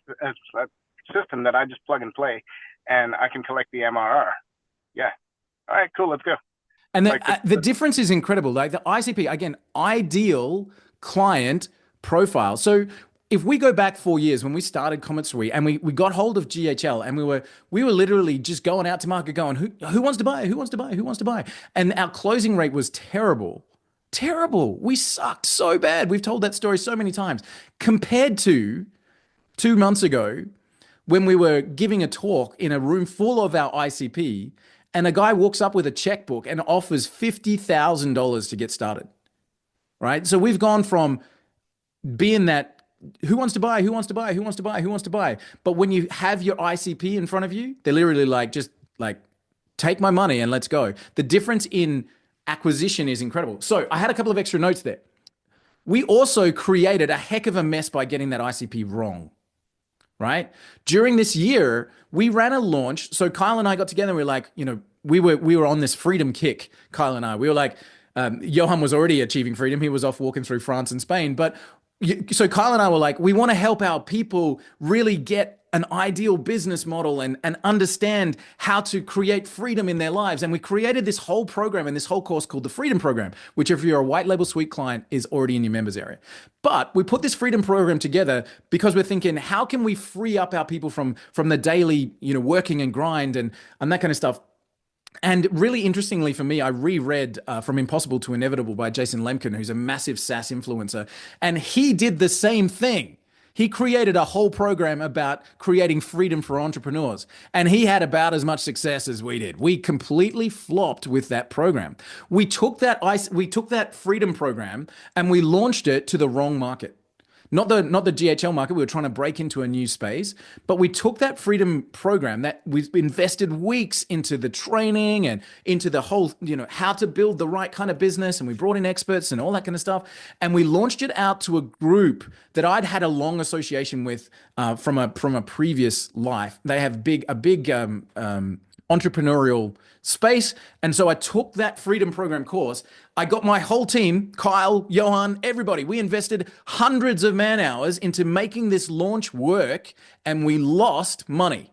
system that I just plug and play and I can collect the MRR. Yeah. All right, cool. Let's go. And the difference is incredible. Like the ICP, again, ideal client profile. So if we go back 4 years when we started Comet Suite and we got hold of GHL and we were literally just going out to market going, who wants to buy? Who wants to buy? Who wants to buy? And our closing rate was terrible. Terrible. We sucked so bad. We've told that story so many times. Compared to 2 months ago when we were giving a talk in a room full of our ICP and a guy walks up with a checkbook and offers $50,000 to get started, right? So we've gone from being that, who wants to buy, who wants to buy, who wants to buy, who wants to buy? But when you have your ICP in front of you, they're literally like, just like, take my money and let's go. The difference in acquisition is incredible. So I had a couple of extra notes there. We also created a heck of a mess by getting that ICP wrong. Right? During this year, we ran a launch. So Kyle and I got together and we were like, we were on this freedom kick, Kyle and I. We were like, Johann was already achieving freedom. He was off walking through France and Spain. But so Kyle and I were like, we want to help our people really get an ideal business model and understand how to create freedom in their lives. And we created this whole program and this whole course called the Freedom Program, which if you're a white label suite client is already in your members area. But we put this Freedom Program together because we're thinking, how can we free up our people from the daily, working and grind and that kind of stuff. And really interestingly for me, I reread From Impossible to Inevitable by Jason Lemkin, who's a massive SaaS influencer. And he did the same thing. He created a whole program about creating freedom for entrepreneurs. And he had about as much success as we did. We completely flopped with that program. We took that freedom program and we launched it to the wrong market. Not the GHL market. We were trying to break into a new space, but we took that freedom program that we invested weeks into the training and into the whole, how to build the right kind of business. And we brought in experts and all that kind of stuff. And we launched it out to a group that I'd had a long association with from a previous life. They have a big entrepreneurial space. And so I took that freedom program course. I got my whole team, Kyle, Johann, everybody. We invested hundreds of man hours into making this launch work and we lost money,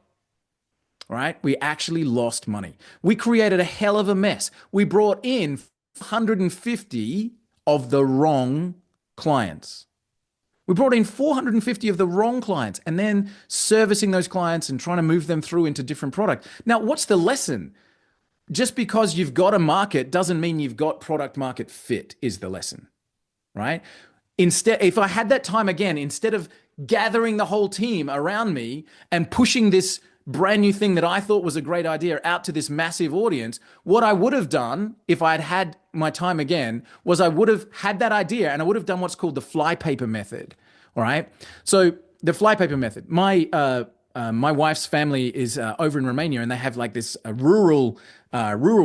right? We actually lost money. We created a hell of a mess. We brought in 150 of the wrong clients. We brought in 450 of the wrong clients and then servicing those clients and trying to move them through into different product. Now, what's the lesson? Just because you've got a market doesn't mean you've got product market fit is the lesson, right? Instead, if I had that time again, instead of gathering the whole team around me and pushing this brand new thing that I thought was a great idea out to this massive audience, what I would have done if I had my time again was I would have had that idea and I would have done what's called the flypaper method, all right? So the flypaper method, my wife's family is over in Romania and they have like this rural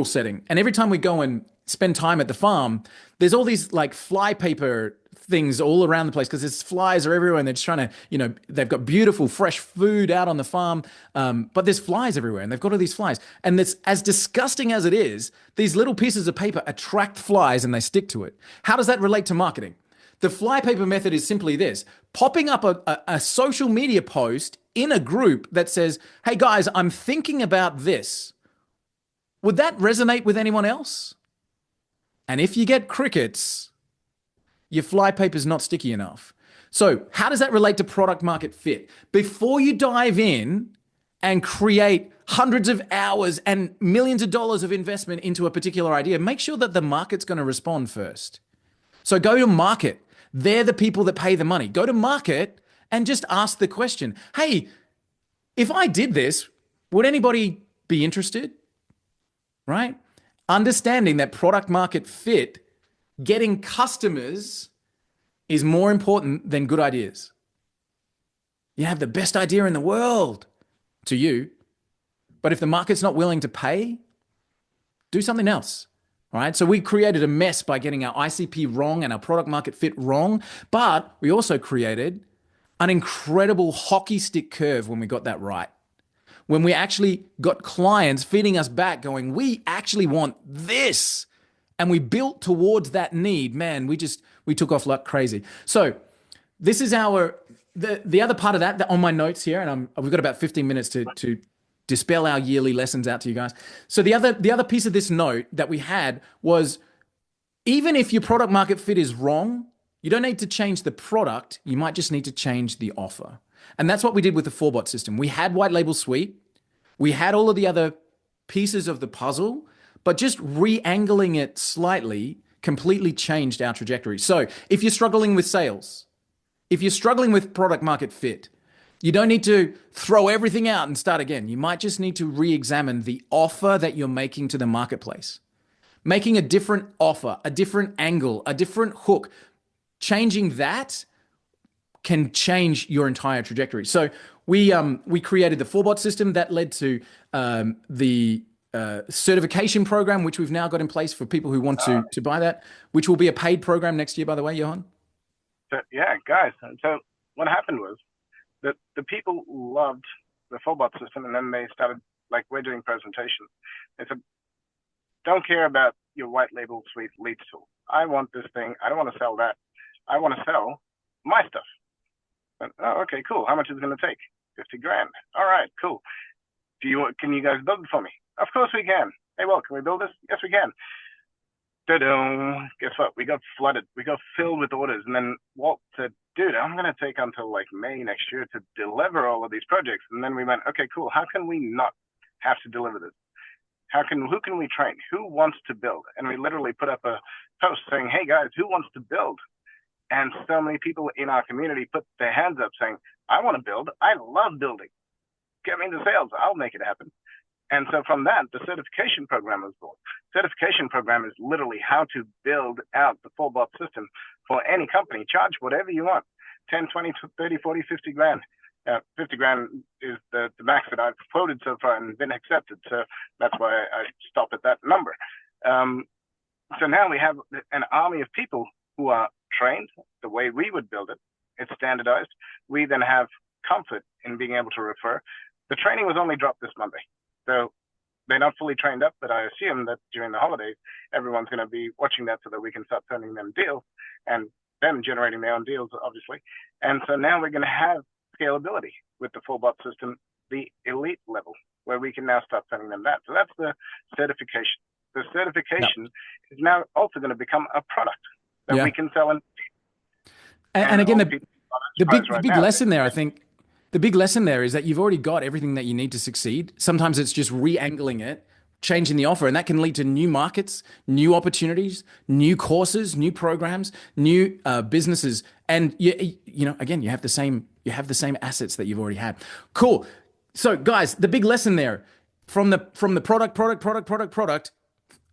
setting. And every time we go and spend time at the farm, there's all these like flypaper things all around the place because there's flies are everywhere and they're just trying to, they've got beautiful fresh food out on the farm, but there's flies everywhere and they've got all these flies. And it's as disgusting as it is, these little pieces of paper attract flies and they stick to it. How does that relate to marketing? The flypaper method is simply this, popping up a social media post in a group that says, hey guys, I'm thinking about this. Would that resonate with anyone else? And if you get crickets, your flypaper is not sticky enough. So how does that relate to product market fit? Before you dive in and create hundreds of hours and millions of dollars of investment into a particular idea, make sure that the market's going to respond first. So go to market. They're the people that pay the money. Go to market and just ask the question, hey, if I did this, would anybody be interested? Right? Understanding that product market fit, getting customers is more important than good ideas. You have the best idea in the world to you. But if the market's not willing to pay, do something else. All right. So we created a mess by getting our ICP wrong and our product market fit wrong. But we also created an incredible hockey stick curve when we got that right. When we actually got clients feeding us back going, we actually want this. And we built towards that need. Man, we took off like crazy. So this is the other part of that on my notes here, and we've got about 15 minutes to dispel our yearly lessons out to you guys. So the other piece of this note that we had was, even if your product market fit is wrong, you don't need to change the product. You might just need to change the offer. And that's what we did with the 4-bot system. We had white label suite. We had all of the other pieces of the puzzle, but just re-angling it slightly completely changed our trajectory. So if you're struggling with sales, if you're struggling with product market fit, you don't need to throw everything out and start again. You might just need to re-examine the offer that you're making to the marketplace. Making a different offer, a different angle, a different hook, changing that can change your entire trajectory. So we created the 4-bot system that led to the certification program, which we've now got in place for people who want to buy that, which will be a paid program next year, by the way, Johann. So, yeah, guys. So what happened was that the people loved the 4-bot system, and then they started, like, we're doing presentations. They said, don't care about your white label suite leads tool. I want this thing. I don't want to sell that. I want to sell my stuff. But, oh, okay, cool. How much is it going to take? 50 grand. All right, cool. Can you guys build it for me? Of course we can. Hey, Walt, can we build this? Yes, we can. Ta-da. Guess what? We got flooded. We got filled with orders. And then Walt said, dude, I'm going to take until like May next year to deliver all of these projects. And then we went, okay, cool. How can we not have to deliver this? Who can we train? Who wants to build? And we literally put up a post saying, hey guys, who wants to build? And so many people in our community put their hands up saying, I want to build. I love building. Get me into sales. I'll make it happen. And so from that, the certification program was born. Certification program is literally how to build out the 4-bot system for any company. Charge whatever you want, 10, 20, 30, 40, 50 grand. 50 grand is the max that I've quoted so far and been accepted. So that's why I stop at that number. So now we have an army of people who are trained the way we would build it. It's standardized. We then have comfort in being able to refer. The training was only dropped this Monday. So they're not fully trained up, but I assume that during the holidays, everyone's going to be watching that so that we can start sending them deals and them generating their own deals, obviously. And so now we're going to have scalability with the 4-bot system, the elite level, where we can now start sending them that. So that's the certification. The certification is now also going to become a product that we can sell. And again, the big lesson there, I think, the big lesson there is that you've already got everything that you need to succeed. Sometimes it's just re-angling it, changing the offer, and that can lead to new markets, new opportunities, new courses, new programs, new businesses. And you know, again, you have the same assets that you've already had. Cool. So, guys, the big lesson there from the product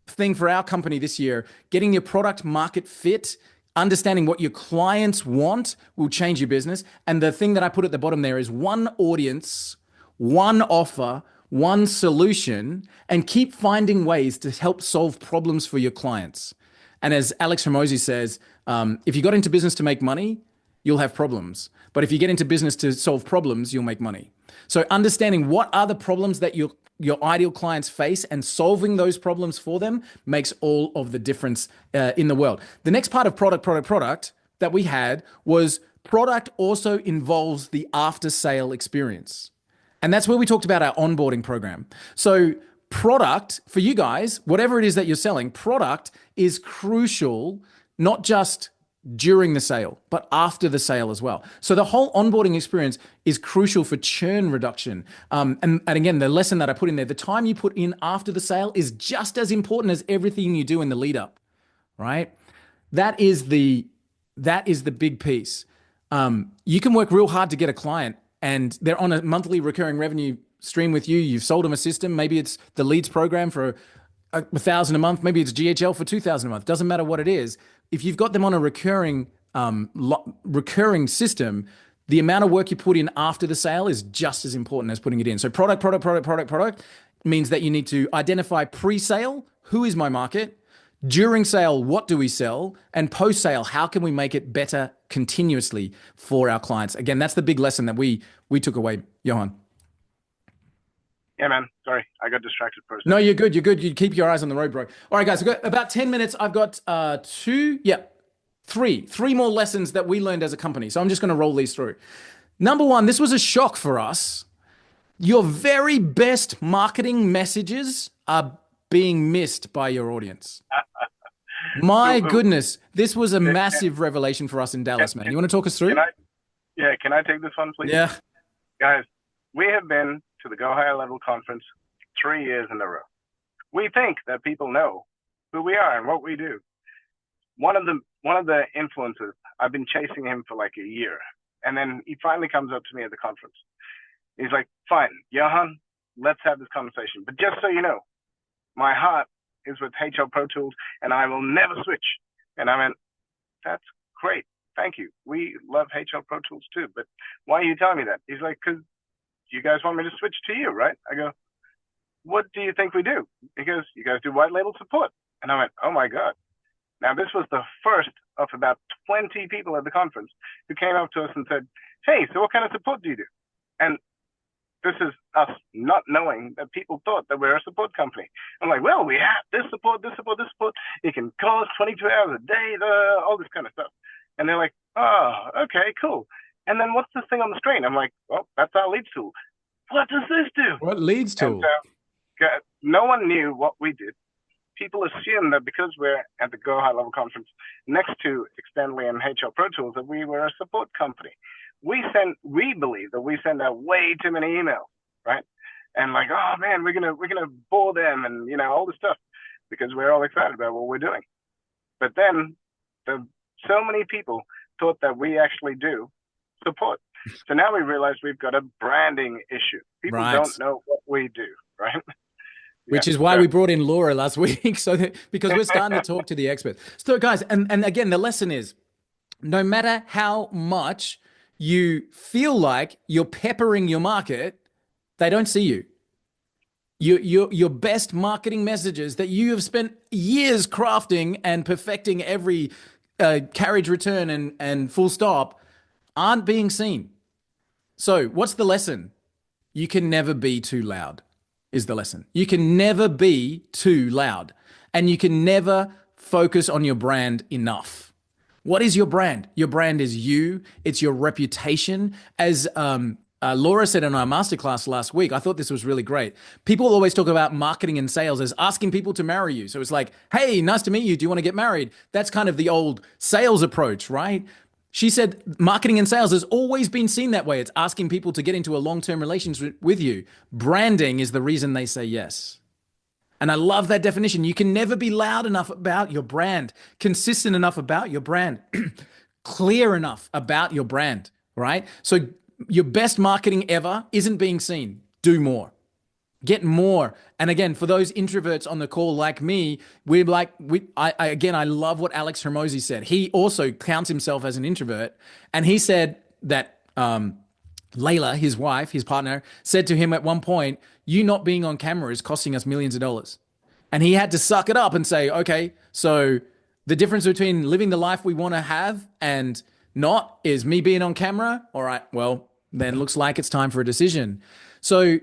thing for our company this year, getting your product market fit, understanding what your clients want will change your business. And the thing that I put at the bottom there is one audience, one offer, one solution, and keep finding ways to help solve problems for your clients. And as Alex Hormozi says, if you got into business to make money, you'll have problems. But if you get into business to solve problems, you'll make money. So understanding what are the problems that your ideal clients face and solving those problems for them makes all of the difference in the world. The next part of product that we had was product also involves the after sale experience. And that's where we talked about our onboarding program. So product for you guys, whatever it is that you're selling, product is crucial, not just during the sale, but after the sale as well. So the whole onboarding experience is crucial for churn reduction. And again, the lesson that I put in there, the time you put in after the sale is just as important as everything you do in the lead up, right? That is the big piece. You can work real hard to get a client and they're on a monthly recurring revenue stream with you. You've sold them a system. Maybe it's the leads program for $1,000 a month. Maybe it's GHL for $2,000 a month. Doesn't matter what it is. If you've got them on a recurring system, the amount of work you put in after the sale is just as important as putting it in. So product means that you need to identify pre-sale, who is my market? During sale, what do we sell? And post-sale, how can we make it better continuously for our clients? Again, that's the big lesson that we took away, Johann. Yeah, man. Sorry, I got distracted first. No, you're good. You're good. You keep your eyes on the road, bro. All right, guys, we've got about 10 minutes. I've got three more lessons that we learned as a company. So I'm just going to roll these through. Number one, this was a shock for us. Your very best marketing messages are being missed by your audience. My goodness, this was a massive revelation for us in Dallas, man. You want to talk us through? Can I take this one, please? Yeah. Guys, we have been to the Go Higher Level Conference 3 years in a row. We think that people know who we are and what we do. One of the influencers, I've been chasing him for like a year. And then he finally comes up to me at the conference. He's like, fine, Johann, let's have this conversation. But just so you know, my heart is with HR Pro Tools and I will never switch. And I went, that's great. Thank you. We love HR Pro Tools too. But why are you telling me that? He's like, because you guys want me to switch to you, right? I go, what do you think we do? He goes, you guys do white label support. And I went, oh my God. Now, this was the first of about 20 people at the conference who came up to us and said, hey, so what kind of support do you do? And this is us not knowing that people thought that we're a support company. I'm like, well, we have this support, this support, this support. You can call us 22 hours a day, all this kind of stuff. And they're like, oh, okay, cool. And then what's this thing on the screen? I'm like, well, that's our leads tool. What does this do? What leads tool? And, no one knew what we did. People assume that because we're at the Go High Level Conference next to Extendly and HR Pro Tools that we were a support company. We believe that we send out way too many emails, right? And like, oh man, we're gonna bore them and all this stuff because we're all excited about what we're doing. But then so many people thought that we actually do support. So now we realize we've got a branding issue. People don't know what we do, right? Which is why we brought in Laura last week, because we're starting to talk to the experts. So guys, and again, the lesson is, no matter how much you feel like you're peppering your market, they don't see you. Your best marketing messages that you have spent years crafting and perfecting every carriage return and full stop aren't being seen. So what's the lesson? You can never be too loud. Is the lesson. You can never be too loud, and you can never focus on your brand enough. What is your brand? Your brand is you. It's your reputation. As Laura said in our masterclass last week, I thought this was really great. People always talk about marketing and sales as asking people to marry you. So it's like, hey, nice to meet you. Do you want to get married? That's kind of the old sales approach, right? She said marketing and sales has always been seen that way. It's asking people to get into a long-term relationship with you. Branding is the reason they say yes. And I love that definition. You can never be loud enough about your brand, consistent enough about your brand, clear enough about your brand, right? So your best marketing ever isn't being seen. Do more. Get more. And again, for those introverts on the call like me, I love what Alex Hermosi said. He also counts himself as an introvert. And he said that Layla, his wife, his partner, said to him at one point, you not being on camera is costing us millions of dollars. And he had to suck it up and say, okay, so the difference between living the life we want to have and not is me being on camera. All right, well, then looks like it's time for a decision. So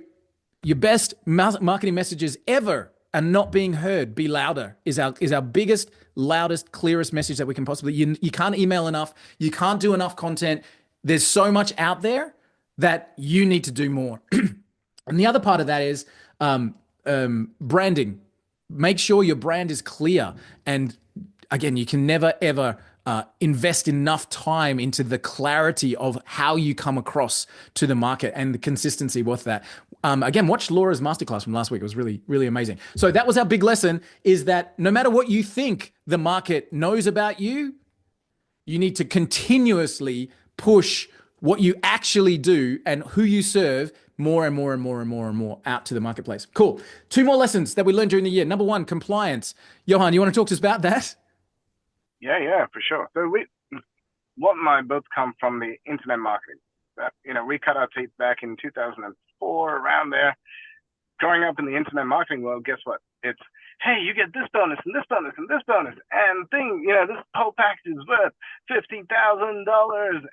your best marketing messages ever are not being heard. Be louder is our biggest, loudest, clearest message that we can possibly. You can't email enough. You can't do enough content. There's so much out there that you need to do more. And the other part of that is branding. Make sure your brand is clear. And again, you can never, ever invest enough time into the clarity of how you come across to the market and the consistency with that. Again, watch Laura's masterclass from last week. It was really, really amazing. So that was our big lesson, is that no matter what you think the market knows about you, you need to continuously push what you actually do and who you serve more and more and more and more and more out to the marketplace. Cool. 2 more lessons that we learned during the year. Number 1, compliance. Johann, you want to talk to us about that? Yeah, for sure. So Walt and I both come from the internet marketing. that, we cut our teeth back in 2004, around there. Growing up in the internet marketing world, guess what? It's, hey, you get this bonus and this bonus and this bonus, and this whole package is worth $50,000,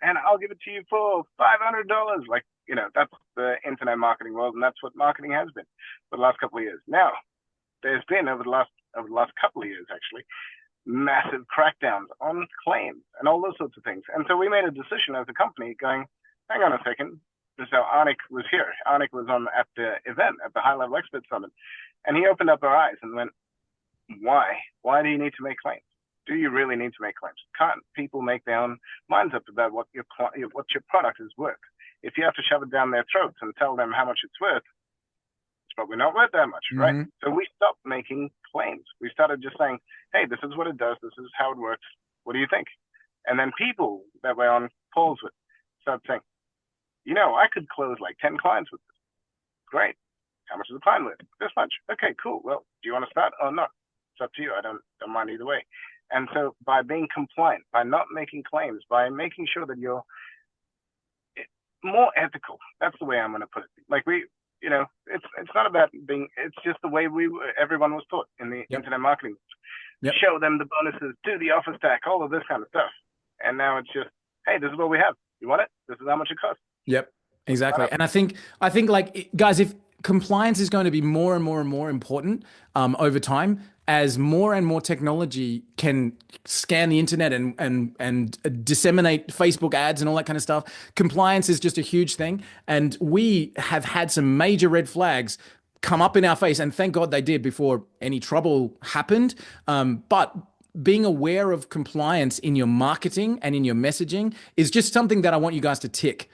and I'll give it to you for $500. Like, that's the internet marketing world, and that's what marketing has been for the last couple of years. Now, there's been over the last couple of years, actually, massive crackdowns on claims and all those sorts of things. And so we made a decision as a company going, hang on a second. So Arnik was here. Arnik was at the event, at the High Level Expert Summit, and he opened up our eyes and went, why? Why do you need to make claims? Do you really need to make claims? Can't people make their own minds up about what your product is worth? If you have to shove it down their throats and tell them how much it's worth, it's probably not worth that much, right? So we stopped making claims. We started just saying, hey, this is what it does. This is how it works. What do you think? And then people that we're on calls with started saying, I could close like 10 clients with this. Great. How much is the client worth? This much. Okay, cool. Well, do you want to start or not? It's up to you. I don't mind either way. And so by being compliant, by not making claims, by making sure that you're more ethical, that's the way I'm going to put it. Like it's not about being, it's just the way everyone was taught in the internet marketing. Show them the bonuses, do the offer stack, all of this kind of stuff. And now it's just, hey, this is what we have. You want it? This is how much it costs. Yep, exactly. And I think like, guys, if compliance is going to be more and more and more important over time, as more and more technology can scan the internet and disseminate Facebook ads and all that kind of stuff, compliance is just a huge thing. And we have had some major red flags come up in our face, and thank God they did before any trouble happened. But being aware of compliance in your marketing and in your messaging is just something that I want you guys to tick.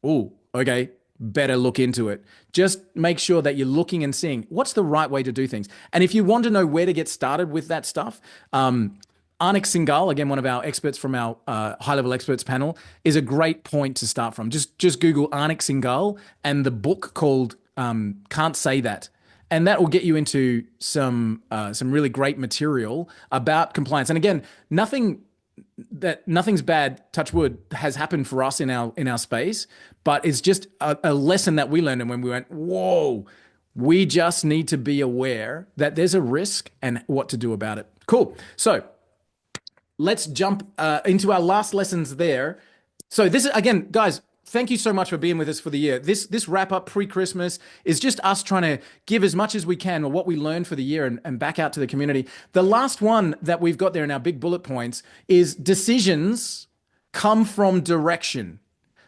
Oh, okay, better look into it. Just make sure that you're looking and seeing what's the right way to do things. And if you want to know where to get started with that stuff, Arnik Singhal, again, one of our experts from our high-level experts panel, is a great point to start from. Just Google Arnik Singhal and the book called Can't Say That. And that will get you into some really great material about compliance. And again, nothing's bad, touch wood, has happened for us in our space, but it's just a lesson that we learned. And when we went, whoa, we just need to be aware that there's a risk and what to do about it. Cool. So let's jump into our last lessons there. So this is, again, guys, thank you so much for being with us for the year. This wrap up pre-Christmas is just us trying to give as much as we can or what we learned for the year and back out to the community. The last one that we've got there in our big bullet points is decisions come from direction.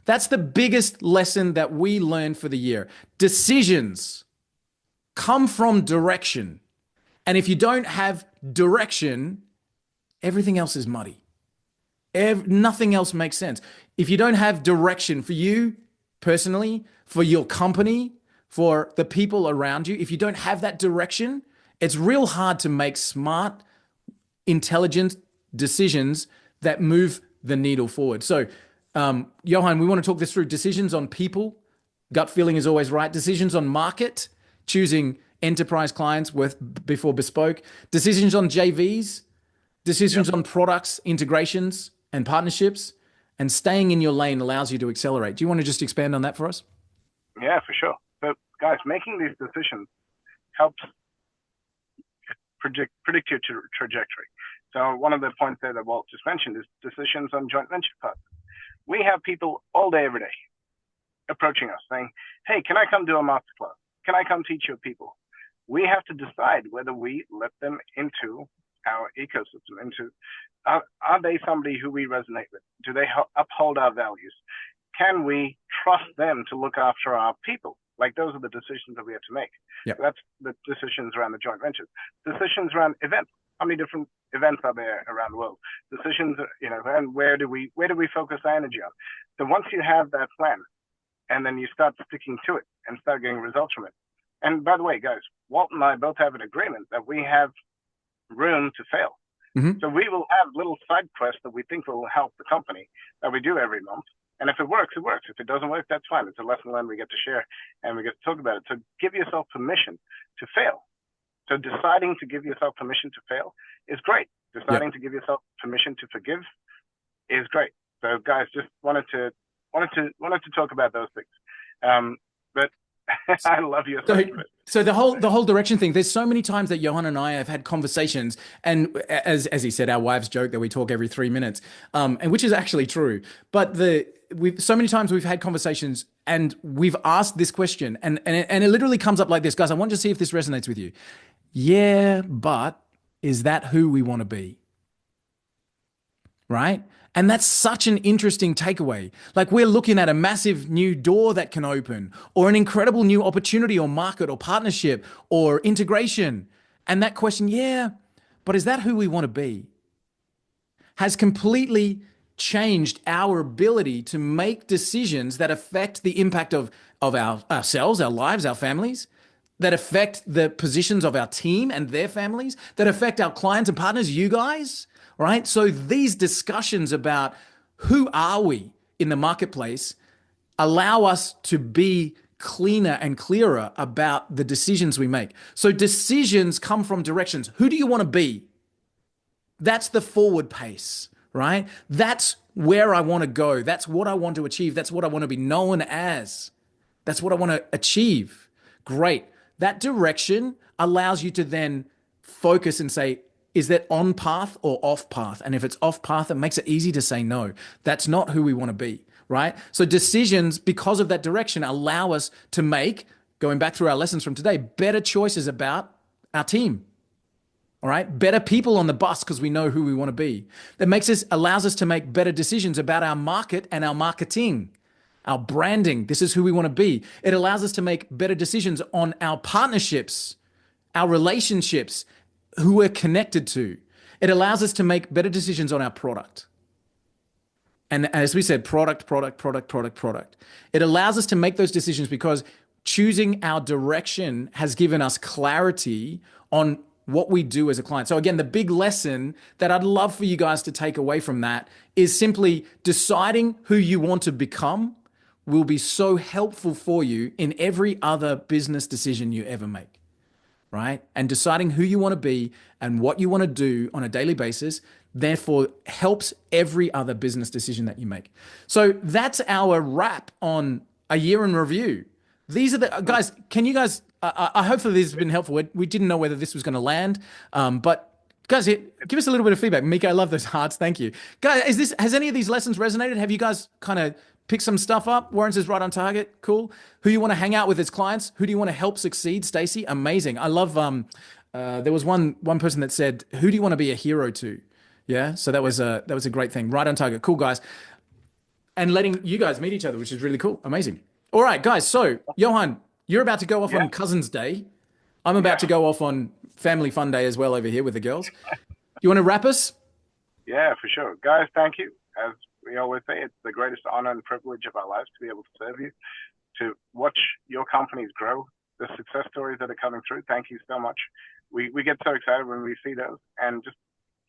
That's the biggest lesson that we learned for the year. Decisions come from direction. And if you don't have direction, everything else is muddy. Nothing else makes sense. If you don't have direction for you personally, for your company, for the people around you, if you don't have that direction, it's real hard to make smart, intelligent decisions that move the needle forward. So, Johann, we want to talk this through. Decisions on people, gut feeling is always right. Decisions on market, choosing enterprise clients before bespoke. Decisions on JVs, decisions on products, integrations, and partnerships, and staying in your lane allows you to accelerate. Do you want to just expand on that for us? Yeah, for sure. So, guys, making these decisions helps predict your trajectory. So one of the points there that Walt just mentioned is decisions on joint venture partners. We have people all day, every day approaching us saying, hey, can I come do a masterclass? Can I come teach your people? We have to decide whether we let them into our ecosystem, are they somebody who we resonate with? Do they uphold our values? Can we trust them to look after our people? Like, those are the decisions that we have to make. Yep. So that's the decisions around the joint ventures. Decisions around events. How many different events are there around the world? Decisions, and where do we focus our energy on? So once you have that plan, and then you start sticking to it and start getting results from it. And by the way, guys, Walt and I both have an agreement that we have room to fail. Mm-hmm. So we will have little side quests that we think will help the company that we do every month. And if it works, it works. If it doesn't work, that's fine. It's a lesson learned we get to share and we get to talk about it. So give yourself permission to fail. So deciding to give yourself permission to fail is great. Deciding to give yourself permission to forgive is great. So guys, just wanted to wanted to talk about those things. But I love your side of it. So the whole direction thing, there's so many times that Johann and I have had conversations, and as he said, our wives joke that we talk every 3 minutes, and which is actually true. But we've so many times we've had conversations and we've asked this question, and it literally comes up like this, guys. I want to see if this resonates with you. Yeah, but is that who we want to be? Right? And that's such an interesting takeaway. Like, we're looking at a massive new door that can open, or an incredible new opportunity or market or partnership or integration. And that question, yeah, but is that who we want to be? Has completely changed our ability to make decisions that affect the impact of ourselves, our lives, our families, that affect the positions of our team and their families, that affect our clients and partners, you guys. Right? So these discussions about who are we in the marketplace allow us to be cleaner and clearer about the decisions we make. So decisions come from directions. Who do you want to be? That's the forward pace, right? That's where I want to go. That's what I want to achieve. That's what I want to be known as. That's what I want to achieve. Great. That direction allows you to then focus and say, is that on path or off path? And if it's off path, it makes it easy to say no. That's not who we want to be, right? So decisions, because of that direction, allow us to make, going back through our lessons from today, better choices about our team. All right, better people on the bus because we know who we want to be. That allows us to make better decisions about our market and our marketing, our branding. This is who we want to be. It allows us to make better decisions on our partnerships, our relationships, who we're connected to. It allows us to make better decisions on our product. And as we said, product. It allows us to make those decisions because choosing our direction has given us clarity on what we do as a client. So again, the big lesson that I'd love for you guys to take away from that is simply deciding who you want to become will be so helpful for you in every other business decision you ever make. Right? And deciding who you want to be and what you want to do on a daily basis, therefore helps every other business decision that you make. So that's our wrap on a year in review. These are the guys. Can you guys, I hopefully this has been helpful. We didn't know whether this was going to land, but guys, give us a little bit of feedback. Mika, I love those hearts. Thank you. Guys, has any of these lessons resonated? Have you guys kind of pick some stuff up? Warren says right on target. Cool. Who you want to hang out with as clients? Who do you want to help succeed? Stacy, amazing. I love, there was one person that said, who do you want to be a hero to? Yeah. So that was a great thing. Right on target. Cool, guys. And letting you guys meet each other, which is really cool. Amazing. All right, guys. So Johann, you're about to go off on Cousin's Day. I'm about to go off on Family Fun Day as well over here with the girls. You want to wrap us? Yeah, for sure. Guys, thank you. As we always say, it's the greatest honor and privilege of our lives to be able to serve you, to watch your companies grow, the success stories that are coming through. Thank you so much. We get so excited when we see those, and just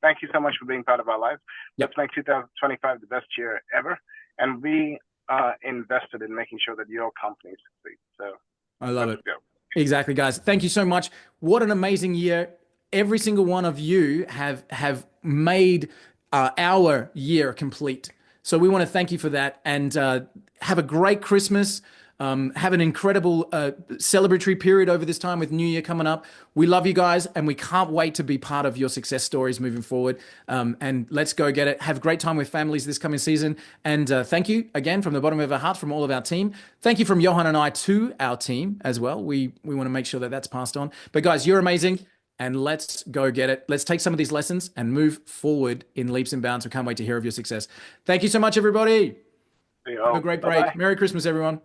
thank you so much for being part of our lives. Let's make 2025 the best year ever, and we are invested in making sure that your companies succeed. So I love it. Go. Exactly, guys. Thank you so much. What an amazing year. Every single one of you have made our year complete. So we want to thank you for that, and have a great Christmas. Have an incredible celebratory period over this time with New Year coming up. We love you guys, and we can't wait to be part of your success stories moving forward. And let's go get it. Have a great time with families this coming season. And thank you again from the bottom of our heart from all of our team. Thank you from Johann and I to our team as well. We want to make sure that that's passed on. But guys, you're amazing. And let's go get it. Let's take some of these lessons and move forward in leaps and bounds. We can't wait to hear of your success. Thank you so much, everybody. Have a great break. Bye-bye. Merry Christmas, everyone.